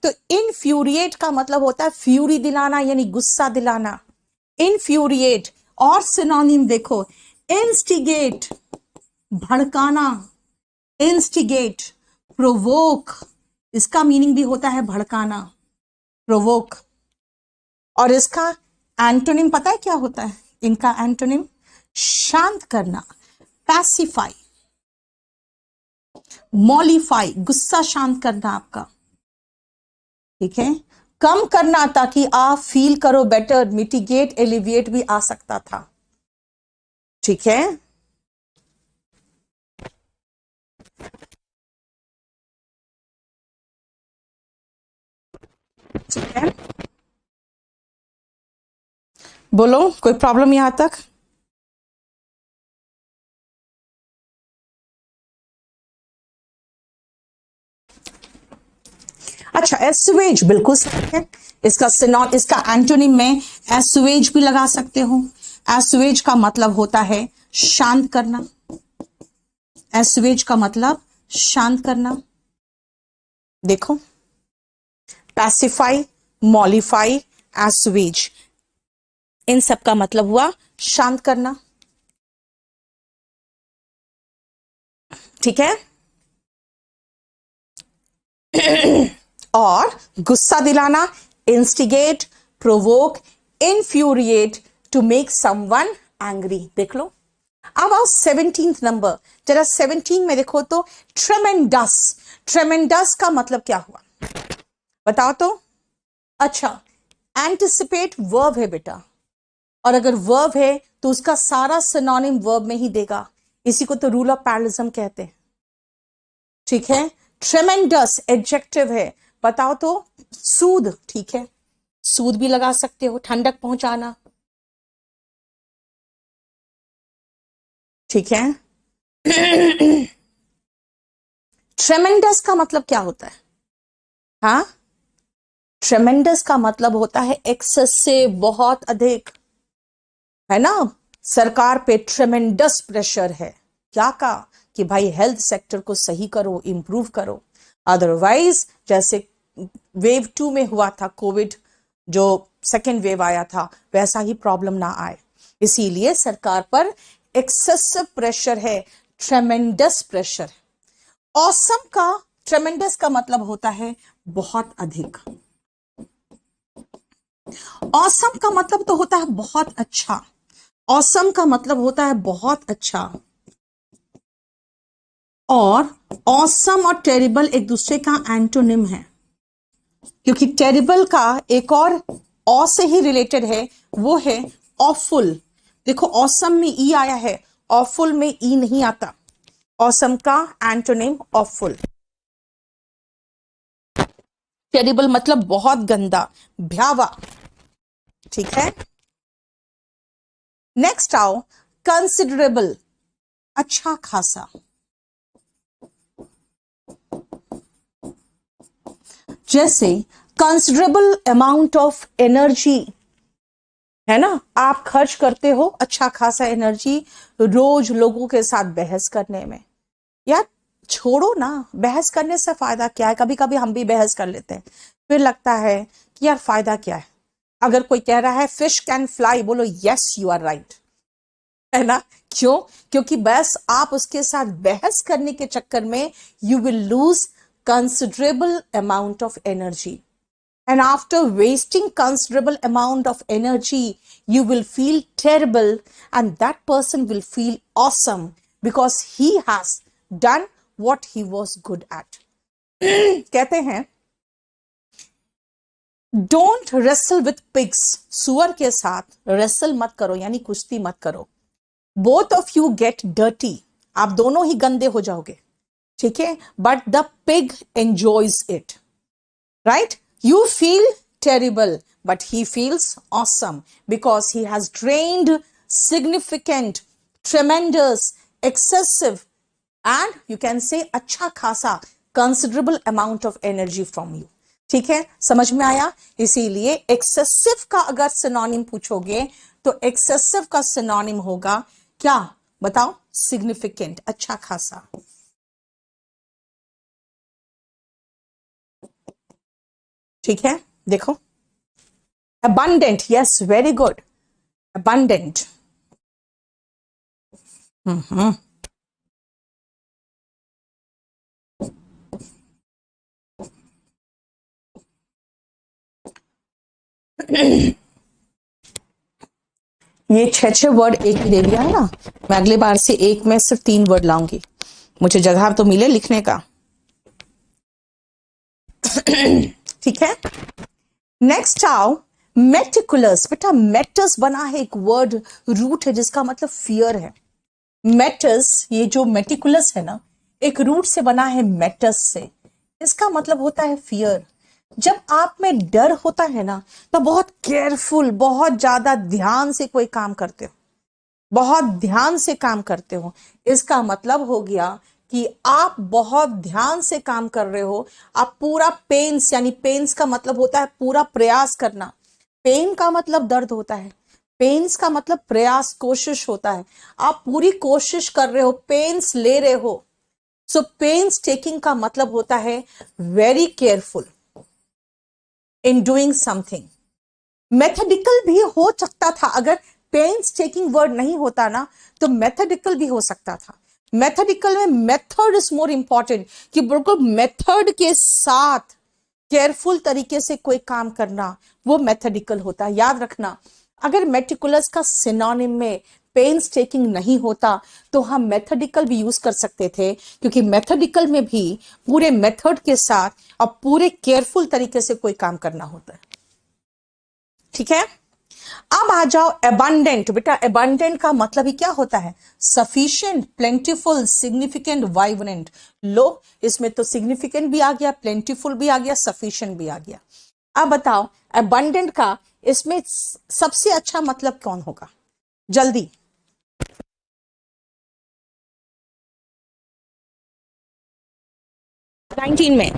तो इनफ्यूरिएट का मतलब होता है फ्यूरी दिलाना, यानी गुस्सा दिलाना, इनफ्यूरिएट। और सिनोनिम देखो, इंस्टिगेट भड़काना, इंस्टिगेट, प्रोवोक, इसका मीनिंग भी होता है भड़काना, प्रोवोक। और इसका एंटोनिम पता है क्या होता है? इनका एंटोनिम शांत करना, पैसिफाई, मॉलिफाई, गुस्सा शांत करना आपका, ठीक है, कम करना ताकि आप फील करो बेटर, मिटिगेट एलिविएट भी आ सकता था, ठीक है। ठीक है, बोलो कोई प्रॉब्लम यहां तक? अच्छा, एसुएज बिल्कुल सही है। इसका एंटोनिम में एसुएज भी लगा सकते हो। एसुएज का मतलब होता है शांत करना, एसुएज का मतलब शांत करना। देखो, पैसिफाई, मॉलिफाई, एसुएज, इन सब का मतलब हुआ शांत करना, ठीक है। और गुस्सा दिलाना, instigate, provoke, infuriate, to make someone angry. देख लो। अब आओ 17th नंबर, जरा 17 में देखो तो, ट्रेमेंडस। ट्रेमेंडस का मतलब क्या हुआ बताओ तो? अच्छा, एंटिसिपेट वर्ब है बेटा, और अगर वर्ब है तो उसका सारा सिनोनिम वर्ब में ही देगा। इसी को तो रूल ऑफ पैरलिज्म कहते हैं, ठीक है। ट्रेमेंडस एडजेक्टिव है, बताओ तो? सूद, ठीक है, सूद भी लगा सकते हो, ठंडक पहुंचाना, ठीक है। ट्रेमेंडस का मतलब क्या होता है? हाँ, ट्रेमेंडस का मतलब होता है एक्सेसिव, बहुत अधिक, है ना। सरकार पे ट्रेमेंडस प्रेशर है, क्या का, कि भाई हेल्थ सेक्टर को सही करो, इंप्रूव करो, अदरवाइज जैसे वेव 2 में हुआ था, कोविड जो सेकेंड वेव आया था, वैसा ही प्रॉब्लम ना आए, इसीलिए सरकार पर एक्सेसिव प्रेशर है, ट्रेमेंडस प्रेशर। ऑसम का, ट्रेमेंडस का मतलब होता है बहुत अधिक। ऑसम का मतलब तो होता है बहुत अच्छा, ऑसम का मतलब होता है बहुत अच्छा। और ऑसम और टेरिबल एक दूसरे का एंटोनिम है, क्योंकि टेरिबल का एक और ऑ से ही रिलेटेड है, वो है ऑफुल। देखो ऑसम में ई आया है, ऑफुल में ई नहीं आता। ऑसम का एंटोनिम ऑफुल। टेरिबल मतलब बहुत गंदा, भयावा, ठीक है। नेक्स्ट आओ, कंसिडरेबल, अच्छा खासा। जैसे कंसिडरेबल अमाउंट ऑफ एनर्जी, है ना। आप खर्च करते हो अच्छा खासा एनर्जी रोज लोगों के साथ बहस करने में। यार छोड़ो ना, बहस करने से फायदा क्या है। कभी कभी हम भी बहस कर लेते हैं, फिर लगता है कि यार फायदा क्या है। अगर कोई कह रहा है फिश कैन फ्लाई, बोलो यस यू आर राइट, है ना। क्यों? क्योंकि बस आप उसके साथ बहस करने के चक्कर में you will lose considerable amount of energy, and after wasting considerable amount of energy you will feel terrible, and that person will feel awesome because he has done what he was good at. कहते हैं don't wrestle with pigs, सुअर के साथ wrestle मत करो, यानी कुश्ती मत करो। Both of you get dirty, आप दोनों ही गंदे हो जाओगे, ठीक है। But the pig enjoys it, right? You feel terrible, but he feels awesome because he has drained significant, tremendous, excessive, and you can say अच्छा खासा considerable amount of energy from you. ठीक है, समझ में आया। इसीलिए एक्सेसिव का अगर सिनोनिम पूछोगे तो एक्सेसिव का सिनोनिम होगा क्या, बताओ? सिग्निफिकेंट, अच्छा खासा। ठीक है, देखो abundant, yes, very good, abundant। हम्म। ये छह छह वर्ड एक ही दे दिया है ना, मैं अगली बार से एक में सिर्फ 3 वर्ड लाऊंगी, मुझे जगह तो मिले लिखने का। ठीक है, नेक्स्ट आओ मेटिकुलस। बेटा मेटस बना है, एक वर्ड रूट है जिसका मतलब फियर है। मेटस, ये जो मेटिकुलस है ना, एक रूट से बना है, मेटस से। इसका मतलब होता है फियर। जब आप में डर होता है ना, तो बहुत केयरफुल, बहुत ज्यादा ध्यान से कोई काम करते हो, बहुत ध्यान से काम करते हो। इसका मतलब हो गया कि आप बहुत ध्यान से काम कर रहे हो। आप पूरा पेन्स, यानी पेन्स का मतलब होता है पूरा प्रयास करना। पेन का मतलब दर्द होता है, पेन्स का मतलब प्रयास, कोशिश होता है। आप पूरी कोशिश कर रहे हो, पेन्स ले रहे हो। सो पेन्स टेकिंग का मतलब होता है very careful in doing something. Methodical भी हो सकता था, अगर पेन्स टेकिंग वर्ड नहीं होता ना तो मेथडिकल भी हो सकता था। मेथडिकल में मेथड इज मोर इंपॉर्टेंट, कि बिल्कुल मेथड के साथ केयरफुल तरीके से कोई काम करना, वो मेथडिकल होता है। याद रखना, अगर मेटिकुलस का सिनोनिम में पेन्स टेकिंग नहीं होता तो हम मेथडिकल भी यूज कर सकते थे, क्योंकि मेथडिकल में भी पूरे मेथड के साथ और पूरे केयरफुल तरीके से कोई काम करना होता है। ठीक है, अब आ जाओ एबंडेंट। बेटा एबंडेंट का मतलब ही क्या होता है? Sufficient, plentiful, significant, vibrant. लो, इसमें तो सिग्निफिकेंट भी आ गया, प्लेंटिफुल भी आ गया, सफिशिएंट भी आ गया। अब बताओ एबंडेंट का इसमें सबसे अच्छा मतलब कौन होगा? जल्दी। 19 में।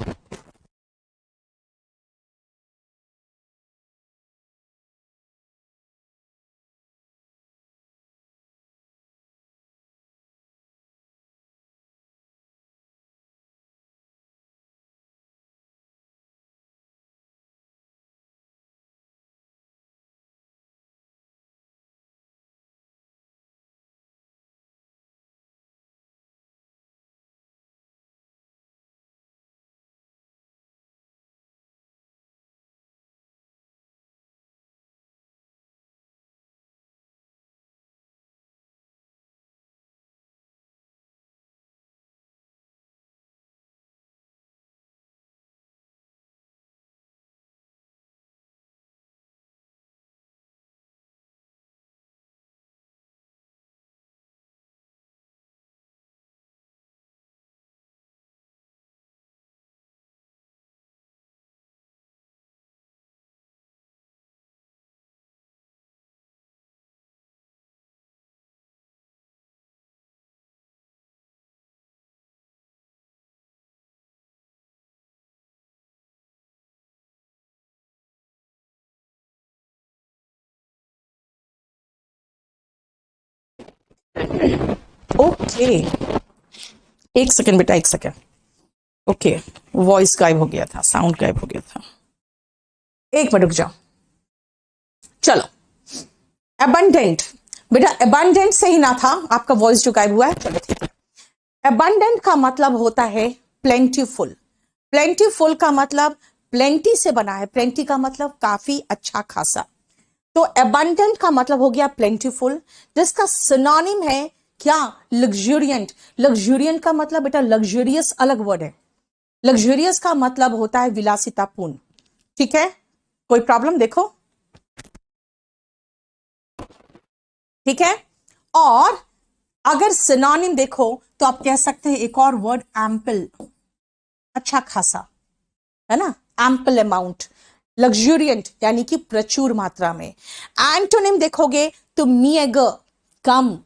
ओके, एक सेकेंड बेटा, एक सेकेंड। ओके, वॉइस गायब हो गया था, साउंड गायब हो गया था, एक मिनट रुक जाओ। चलो, अबंडेंट बेटा, अबंडेंट से ही ना था आपका वॉइस जो गायब हुआ है। चलो ठीक है। अबंडेंट का मतलब होता है प्लेंटीफुल। प्लेंटीफुल का मतलब प्लेंटी से बना है, प्लेंटी का मतलब काफी अच्छा खासा। तो अबंडेंट का मतलब हो गया प्लेंटीफुल, जिसका सिनोनिम है क्या? लग्जूरियंट। लग्जूरियंट का मतलब बेटा लग्जूरियस अलग वर्ड है। लग्जूरियस का मतलब होता है विलासितापूर्ण। ठीक है, कोई प्रॉब्लम? देखो ठीक है। और अगर सिनोनिम देखो तो आप कह सकते हैं एक और वर्ड, एम्पल, अच्छा खासा, है ना, एम्पल अमाउंट। लग्जूरियंट यानी कि प्रचुर मात्रा में। एंटोनिम देखोगे तो मिएगर, कम,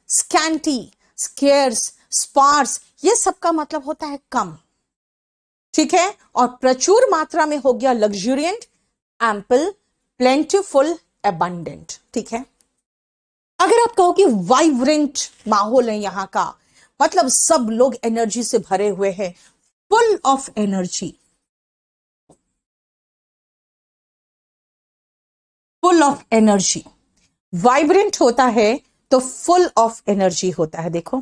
स्कैंटी, स्केर्स, स्पार्स, ये सबका मतलब होता है कम। ठीक है, और प्रचुर मात्रा में हो गया लग्जूरियंट, एम्पल, प्लेंटीफुल, अबंडेंट। ठीक है। अगर आप कहो कि वाइब्रेंट माहौल है यहां का, मतलब सब लोग एनर्जी से भरे हुए हैं, full of energy, full of energy. Vibrant होता है तो फुल ऑफ एनर्जी होता है। देखो,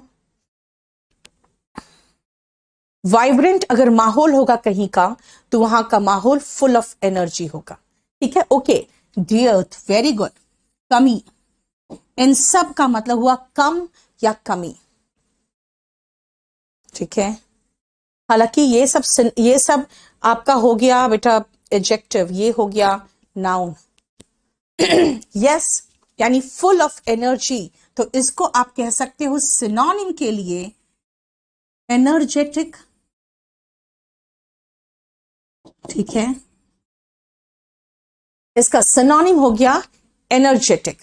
वाइब्रेंट अगर माहौल होगा कहीं का तो वहां का माहौल फुल ऑफ एनर्जी होगा। ठीक है, ओके डियर, वेरी गुड। कमी, इन सब का मतलब हुआ कम या कमी। ठीक है, हालांकि ये सब आपका हो गया बेटा एडजेक्टिव, ये हो गया नाउन। यस, यानी फुल ऑफ एनर्जी, तो इसको आप कह सकते हो सिनोनिम के लिए एनर्जेटिक। ठीक है, इसका सिनोनिम हो गया एनर्जेटिक।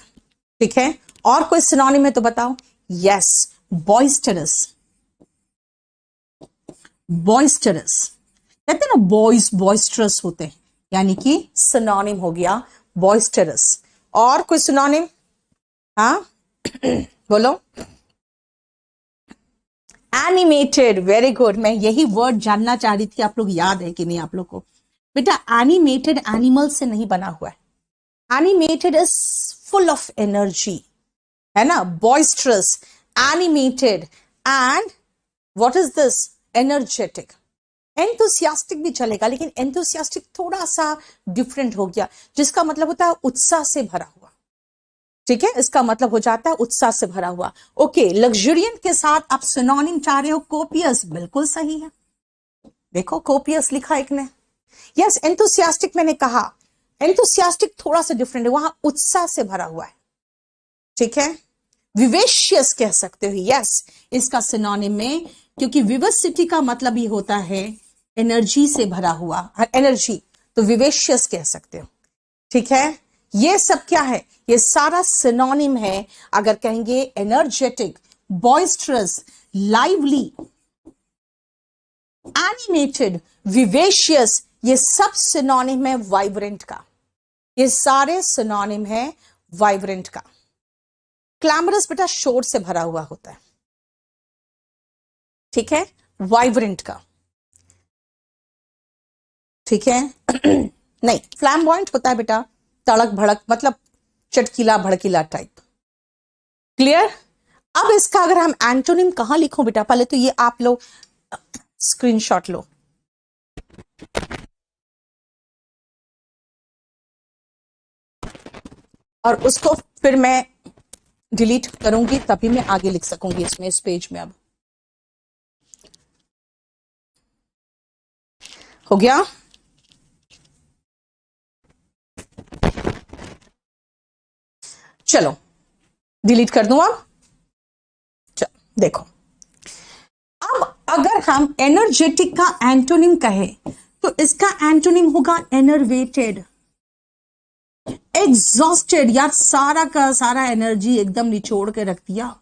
ठीक है, और कोई सिनोनिम है तो बताओ। यस, बॉइस्टरस। बॉइस्टरस कहते हैं ना, बॉयज बॉइस्टरस होते हैं, यानी कि सिनोनिम हो गया बॉइस्टरस। और कोई सिनोनिम? हाँ बोलो। Animated, very good. मैं यही वर्ड जानना चाह रही थी, आप लोग याद है कि नहीं आप लोग को? बेटा एनिमेटेड एनिमल से नहीं बना हुआ है। Animated is full of energy, है ना, boisterous, animated, and what is this? Energetic. Enthusiastic भी चलेगा, लेकिन एंथुसियास्टिक थोड़ा सा डिफरेंट हो गया, जिसका मतलब होता है उत्साह से भरा हुआ। ठीक है, इसका मतलब हो जाता है उत्साह से भरा हुआ। ओके, लग्जूरियंट के साथ आप सिनोनिम चाह रहे हो कोपियस, बिल्कुल सही है। देखो कोपियस लिखा एक ने। यस, एंथुसियास्टिक मैंने कहा, एंथुसियास्टिक थोड़ा सा डिफरेंट है, वहां उत्साह से भरा हुआ है। ठीक है, विवेशियस कह सकते हो। यस, इसका सिनोनिम में, क्योंकि विवसिटी का मतलब ही होता है एनर्जी से भरा हुआ, एनर्जी, तो विवेशियस कह सकते हो। ठीक है, ये सब क्या है? ये सारा सिनोनिम है। अगर कहेंगे energetic, boisterous, lively, animated, vivacious, ये सब सिनोनिम है वाइब्रेंट का। ये सारे सिनोनिम है वाइब्रेंट का। क्लैमरस बेटा शोर से भरा हुआ होता है। ठीक है, वाइब्रेंट का। ठीक है नहीं, फ्लैम्बॉयंट होता है बेटा तड़क भड़क, मतलब चटकीला भड़कीला टाइप। क्लियर? अब इसका अगर हम एंटोनिम कहां लिखो बेटा, पहले तो ये आप लोग स्क्रीनशॉट लो। और उसको फिर मैं डिलीट करूंगी, तभी मैं आगे लिख सकूंगी इसमें, इस पेज में। अब हो गया? चलो डिलीट कर दूं अब। चलो देखो, अब अगर हम एनर्जेटिक का एंटोनिम कहें तो इसका एंटोनिम होगा एनर्वेटेड। एग्जॉस्टेड, यार सारा का सारा एनर्जी एकदम निचोड़ के रख दिया,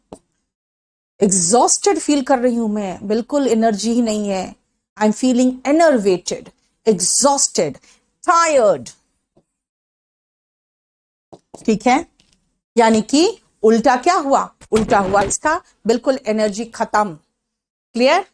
एग्जॉस्टेड फील कर रही हूं मैं, बिल्कुल एनर्जी ही नहीं है। I am feeling enervated, exhausted, tired. ठीक है, यानी कि उल्टा क्या हुआ? उल्टा हुआ इसका, बिल्कुल एनर्जी खत्म। क्लियर?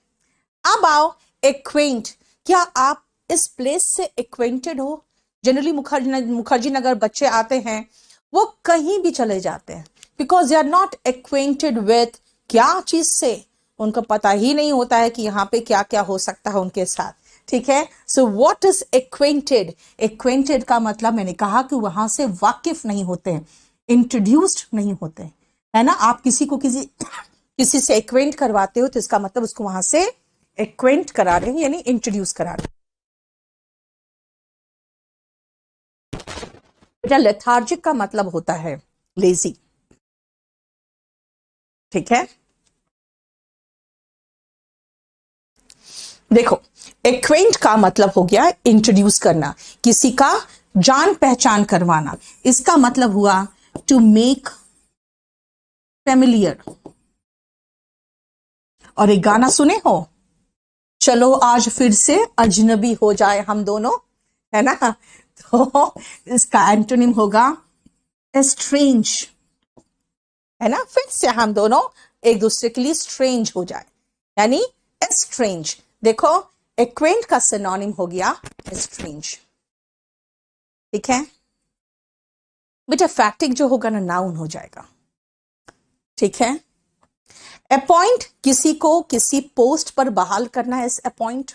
अब आओ एक्वेंट। क्या आप इस प्लेस से एक्वेंटेड हो? जनरली मुखर्जी नगर बच्चे आते हैं, वो कहीं भी चले जाते हैं because they are not acquainted with क्या चीज से, उनको पता ही नहीं होता है कि यहाँ पे क्या क्या हो सकता है उनके साथ। ठीक है, so what is acquainted? Acquainted का मतलब मैंने कहा कि वहां से वाकिफ नहीं होते हैं, इंट्रोड्यूस्ड नहीं होते हैं, है ना। आप किसी को किसी से एक्वेंट करवाते हो तो इसका मतलब उसको वहां से एक्वेंट करा रहे हैं, यानी इंट्रोड्यूस करा रहे हैं। बेटा लेथार्जिक का मतलब होता है लेजी। ठीक है, देखो एक्वेंट का मतलब हो गया इंट्रोड्यूस करना, किसी का जान पहचान करवाना। इसका मतलब हुआ टू मेक फेमिलियर। और एक गाना सुने हो, चलो आज फिर से अजनबी हो जाए हम दोनों, है ना। तो इसका एंटोनिम होगा एस्ट्रेंज, है ना। फिर से हम दोनों एक दूसरे के लिए स्ट्रेंज हो जाए, यानी एस्ट्रेंज। देखो एक्वेंट का सिनोनिम हो गया एस्ट्रेंज। ठीक है बेटा, फैक्टिक जो होगा ना नाउन हो जाएगा। ठीक है, अपॉइंट किसी को किसी पोस्ट पर बहाल करना है, अपॉइंट।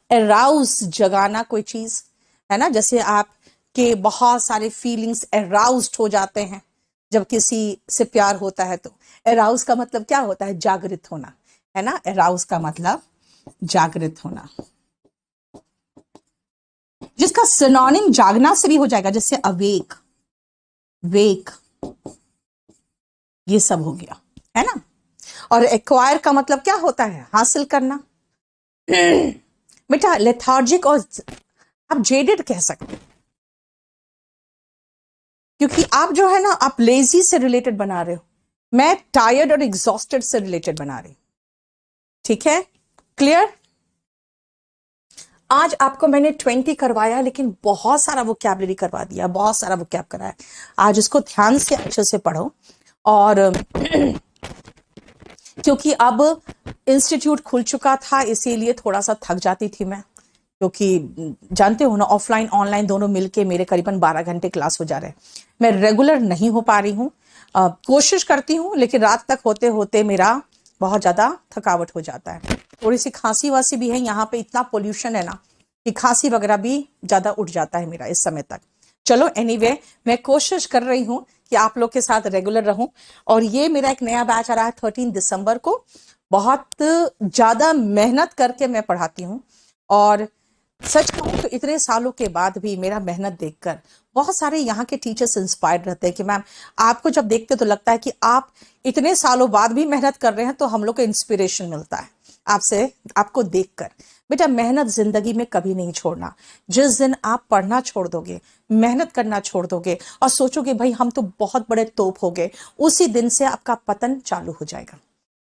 अराउज जगाना कोई चीज, है ना। जैसे आपके बहुत सारे फीलिंग्स अराउज्ड हो जाते हैं जब किसी से प्यार होता है, तो अराउज का मतलब क्या होता है? जागृत होना, है ना। अराउज का मतलब जागृत होना, जिसका सिनोनिम जागना से भी हो जाएगा, जैसे अवेक, वेक, ये सब हो गया, है ना। और एक्वायर का मतलब क्या होता है? हासिल करना। बेटा लेथार्जिक और आप जेडेड कह सकते, क्योंकि आप जो है ना, आप लेजी से रिलेटेड बना रहे हो, मैं टायर्ड और एग्जॉस्टेड से रिलेटेड बना रही हूं। ठीक है, क्लियर? आज आपको मैंने 20 करवाया, लेकिन बहुत सारा वोकैबुलरी करवा दिया, बहुत सारा वोकैब कराया। आज इसको ध्यान से अच्छे से पढ़ो। और क्योंकि अब इंस्टीट्यूट खुल चुका था, इसीलिए थोड़ा सा थक जाती थी मैं, क्योंकि जानते हो ना ऑफलाइन ऑनलाइन दोनों मिलके मेरे करीबन 12 घंटे क्लास हो जा रहे हैं। मैं रेगुलर नहीं हो पा रही हूँ, कोशिश करती हूँ, लेकिन रात तक होते होते मेरा बहुत ज्यादा थकावट हो जाता है। थोड़ी सी खांसी वासी भी है, यहाँ पे इतना पोल्यूशन है ना कि खांसी वगैरह भी ज्यादा उठ जाता है मेरा इस समय तक। चलो एनीवे, मैं कोशिश कर रही हूँ कि आप लोग के साथ रेगुलर रहूं। और ये मेरा एक नया बैच आ रहा है 13 दिसंबर को। बहुत ज्यादा मेहनत करके मैं पढ़ाती हूँ, और सच कहूं तो इतने सालों के बाद भी मेरा मेहनत देखकर बहुत सारे यहाँ के टीचर्स इंस्पायर्ड रहते हैं कि मैम, आपको जब देखते तो लगता है कि आप इतने सालों बाद भी मेहनत कर रहे हैं, तो हम लोग को इंस्पिरेशन मिलता है आपसे, आपको देखकर। बेटा मेहनत जिंदगी में कभी नहीं छोड़ना। जिस दिन आप पढ़ना छोड़ दोगे, मेहनत करना छोड़ दोगे और सोचोगे भाई हम तो बहुत बड़े तोप हो गए, उसी दिन से आपका पतन चालू हो जाएगा।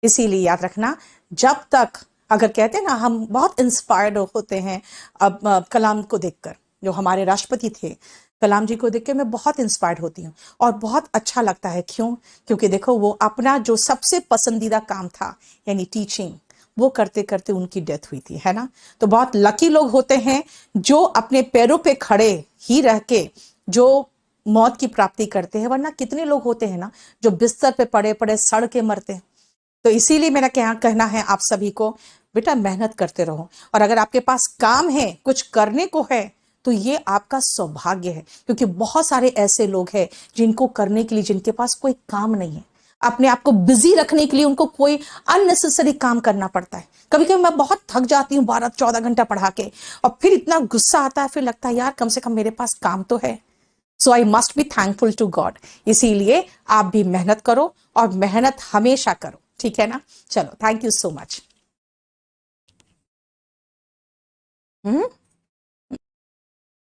इसीलिए याद रखना, जब तक, अगर कहते हैं ना हम बहुत इंस्पायर्ड होते हैं, अब कलाम को देखकर, जो हमारे राष्ट्रपति थे, कलाम जी को देख के मैं बहुत इंस्पायर्ड होती हूँ और बहुत अच्छा लगता है। क्यों? क्योंकि देखो वो अपना जो सबसे पसंदीदा काम था, यानी टीचिंग, वो करते करते उनकी डेथ हुई थी, है ना। तो बहुत लकी लोग होते हैं जो अपने पैरों पे खड़े ही रह के जो मौत की प्राप्ति करते हैं, वरना कितने लोग होते हैं ना जो बिस्तर पे पड़े पड़े सड़ के मरते हैं। तो इसीलिए मेरा क्या कहना है आप सभी को, बेटा मेहनत करते रहो। और अगर आपके पास काम है, कुछ करने को है, तो ये आपका सौभाग्य है, क्योंकि बहुत सारे ऐसे लोग हैं जिनको करने के लिए, जिनके पास कोई काम नहीं है, अपने आप को बिजी रखने के लिए उनको कोई अननेसेसरी काम करना पड़ता है। कभी कभी मैं बहुत थक जाती हूँ 12-14 घंटा पढ़ा के, और फिर इतना गुस्सा आता है, फिर लगता है यार कम से कम मेरे पास काम तो है। So I must be thankful to God. इसीलिए आप भी मेहनत करो, और मेहनत हमेशा करो, ठीक है ना। चलो, थैंक यू सो मच।